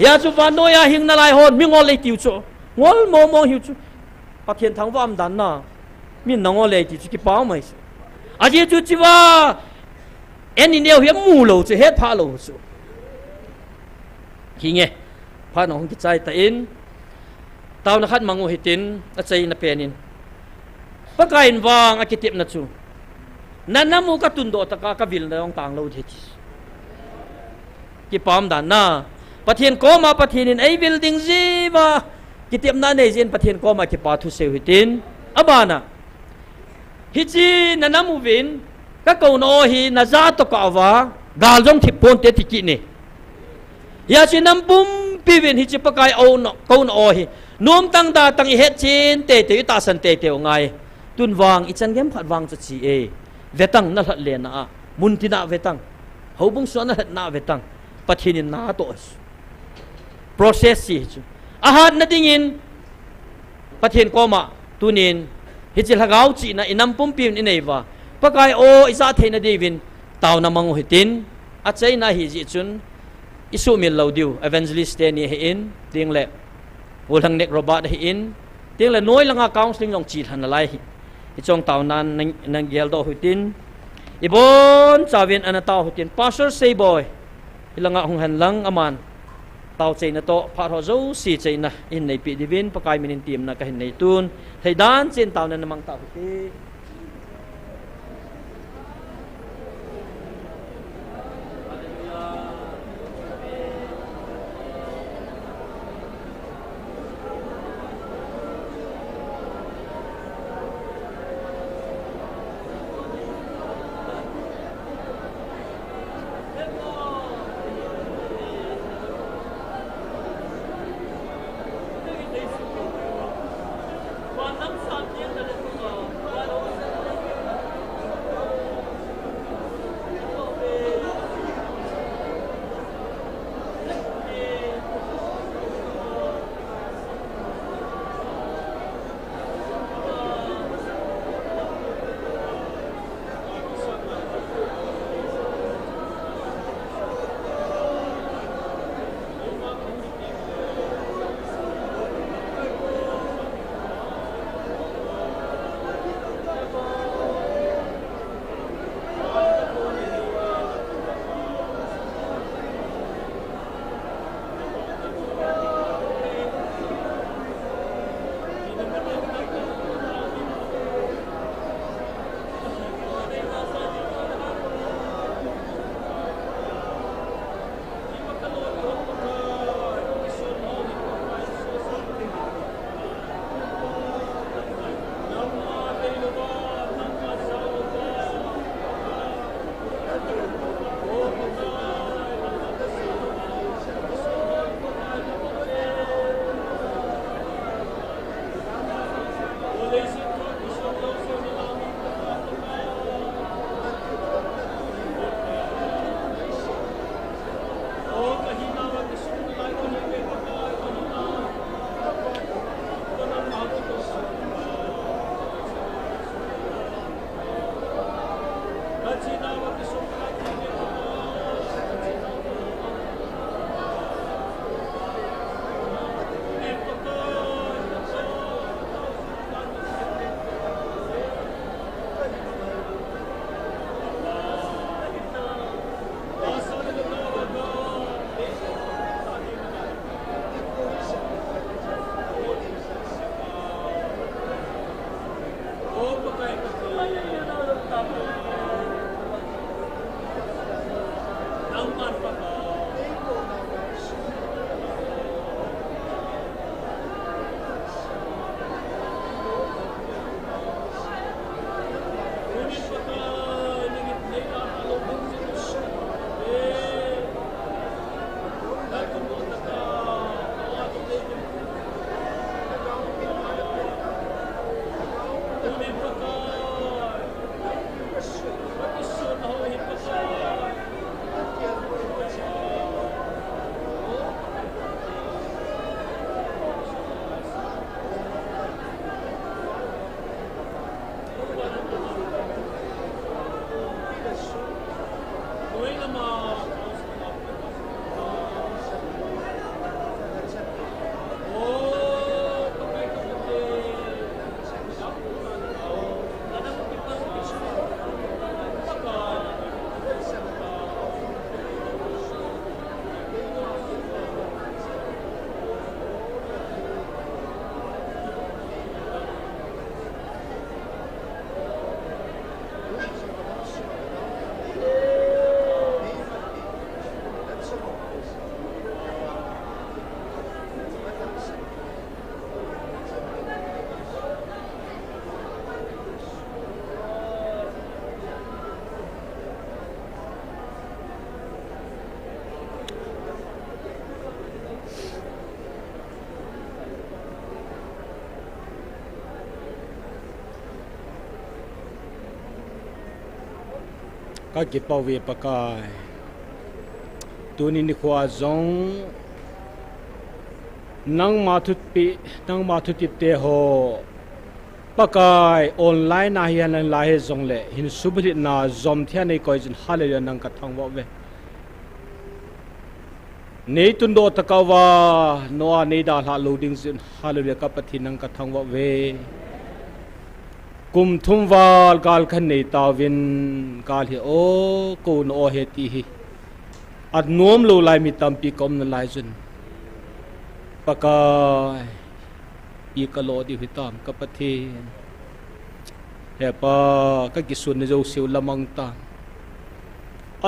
ya chu vanoi a hing na lai hon mi ngol le tiu chu ngol mo mo hiu chu pathen thang vam dan na min nangol le ti chu ki pa mai aje chu chi wa eni neo hiam mu lo chu het pha lo chu ki nge pha no hong ki chai ta in taw na khat mangu hitin a chei na penin pakain wang a kitip na chu nanamu ka tundo ta ka vil na ong tang lo the chi ki pam dan na pathian ko ma pathianin ei building ji ba kitip na nei jin pathian ko ma ki pa thu se hitin abana hichi nanamu vin ka ko no hi na za to ka wa gal jong thi pon te ti ne ya chi nam bum pi vin hichi pakai o no ko no hi nom tang da tang i het chin te te ta san te te ngai tun wang i chan gem phat wang chu chi e vetang na hlat le na mun ti na vetang ho bung so na hlat na vetang pathin na to process si chu a hat na dingin pathin ko ma tunin hichil hagau chi na inam pumpim ni neiwa pakai o isa theina devin taw na mangu hitin a chei na hi ji chun isu mil lo diu evangelist te ni hi in ting le wolang nek robot hi in ting le noi langa counseling long chi than lai hi chong taw nan nang gel do hitin ibon chawin ana taw hitin pastor say boy ilanga hong han lang aman taw chei na to pha ho zo si chei na in nei pi divin pakai minin tim na ka hin nei tun thei dan chen taw na namang taw ti ka ki pau ve pakai tu ni khwa zong nang ma thut pi nang ma thut ti te ho pakai online na hian lan la he zong le hin subri na zom thia nei koi jin hale nang ka thang wa ve nei tun do takawa noa nei da la loading zin hale ka pathi nang ka thang wa ve kum thum wal kal khan nei tawin kal hi o ko no he ti hi at nom lo lai mi tampi kom na lai jun pakai pi ka lo di hitam ka pathi he pa ka ki sun ne jo siu lamang ta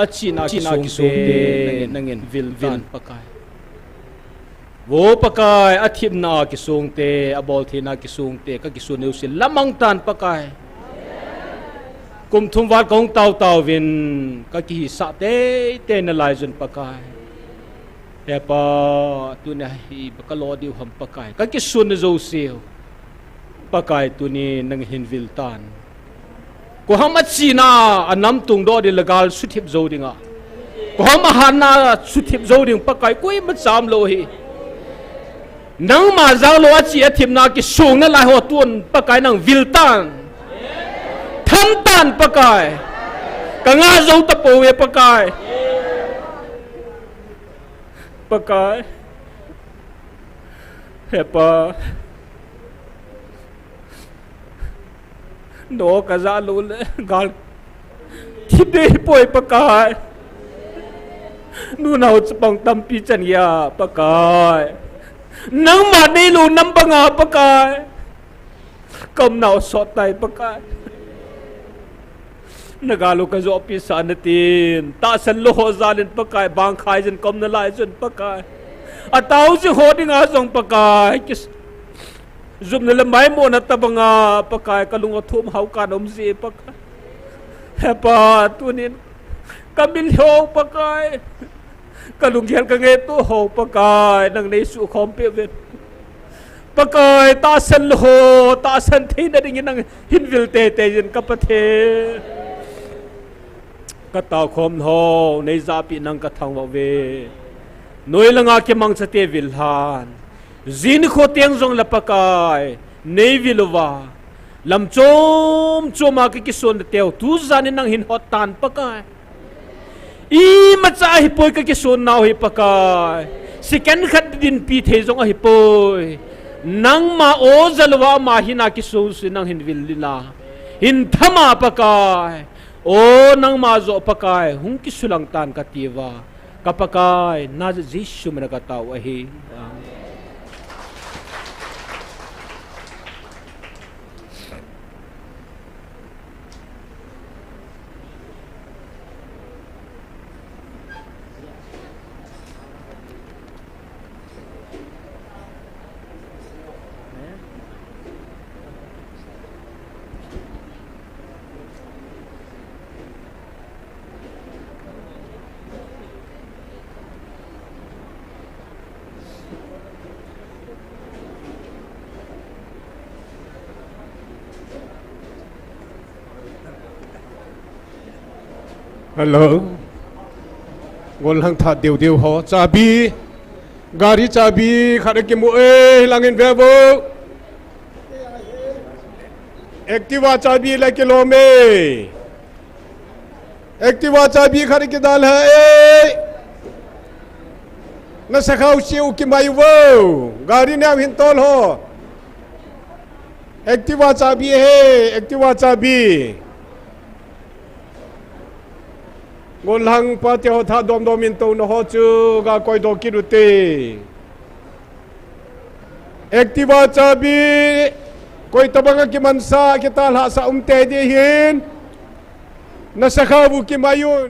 a chi na ki sung te nangin vil pakai wo pakai athim na ki sung te abol the na ki sung te ka ki sun ne sil lamang tan pakai kum thum wat kong tau vin ka ki sa te na lai jun pakai he pa tu na hi ka lo di ham pakai ka ki sun ne zo siu pakai tu ni nang hin vil tan ko hama china anam tung do di legal suthip zo dinga ko hama hana suthip zo ding pakai koi ma cham lo hi nang ma zang lo chi athim na ki sung na lai ho tuan pakai nang vil tan tham tan pakai ka nga zo ta po we pakai pakai he pa no ka za lo le gal thi de poi pakai nu na ho chpang tam pi chan ya pakai nang ma nei lu nam banga pakai kom nau so tai pakai nagalo ka zo pi sa natin ta san lo ho zalin pakai bang khai jen kom na lai jen pakai ataw ji hoding a song pakai kis zum na lamai mo na tabanga pakai kalung thum hau ka nom ji pakai hepa tunin kamil ho pakai kalung gel ka nge tu ho pakai nang nei su khom pe vet pakai ta san lo ta san thi na ding nang hinvil te jen ka pathe ka taw khom ho nei za pi nang ka thang wa ve noi langa ke mang chate vil han zin kho teng jong la pakai nei vilwa lam chom choma ki son teu tu zan nang hin hot tan pakai i ma cha hi poi ka ki son naw hi pakai second khat din pi the jong hi poi nang ma o zalwa ma hina ki so nang hin vil lina hin thama pakai o nang ma zo pakai hung ki sulang tan ka tiwa ka pakai na jishu mena ka taw hi hello गोल हंग था देव देव हो चाबी गाड़ी चाबी खड़े के मुए लांगिन बेबो एक्टिवा चाबी लेके लो में एक्टिवा चाबी खड़े के दाल है न सखा उसी उकी मायु वो गाड़ी ने अब हिंतोल हो एक्टिवा चाबी है एक्टिवा चाबी गोलहंग पाते हो था दोम दोम इंतो न हो चुगा कोई दो की रुते एक्टिवा चाबी कोई तबंगा की मनसा के ताल हासा उमते दे हिन न सखा वो की मायून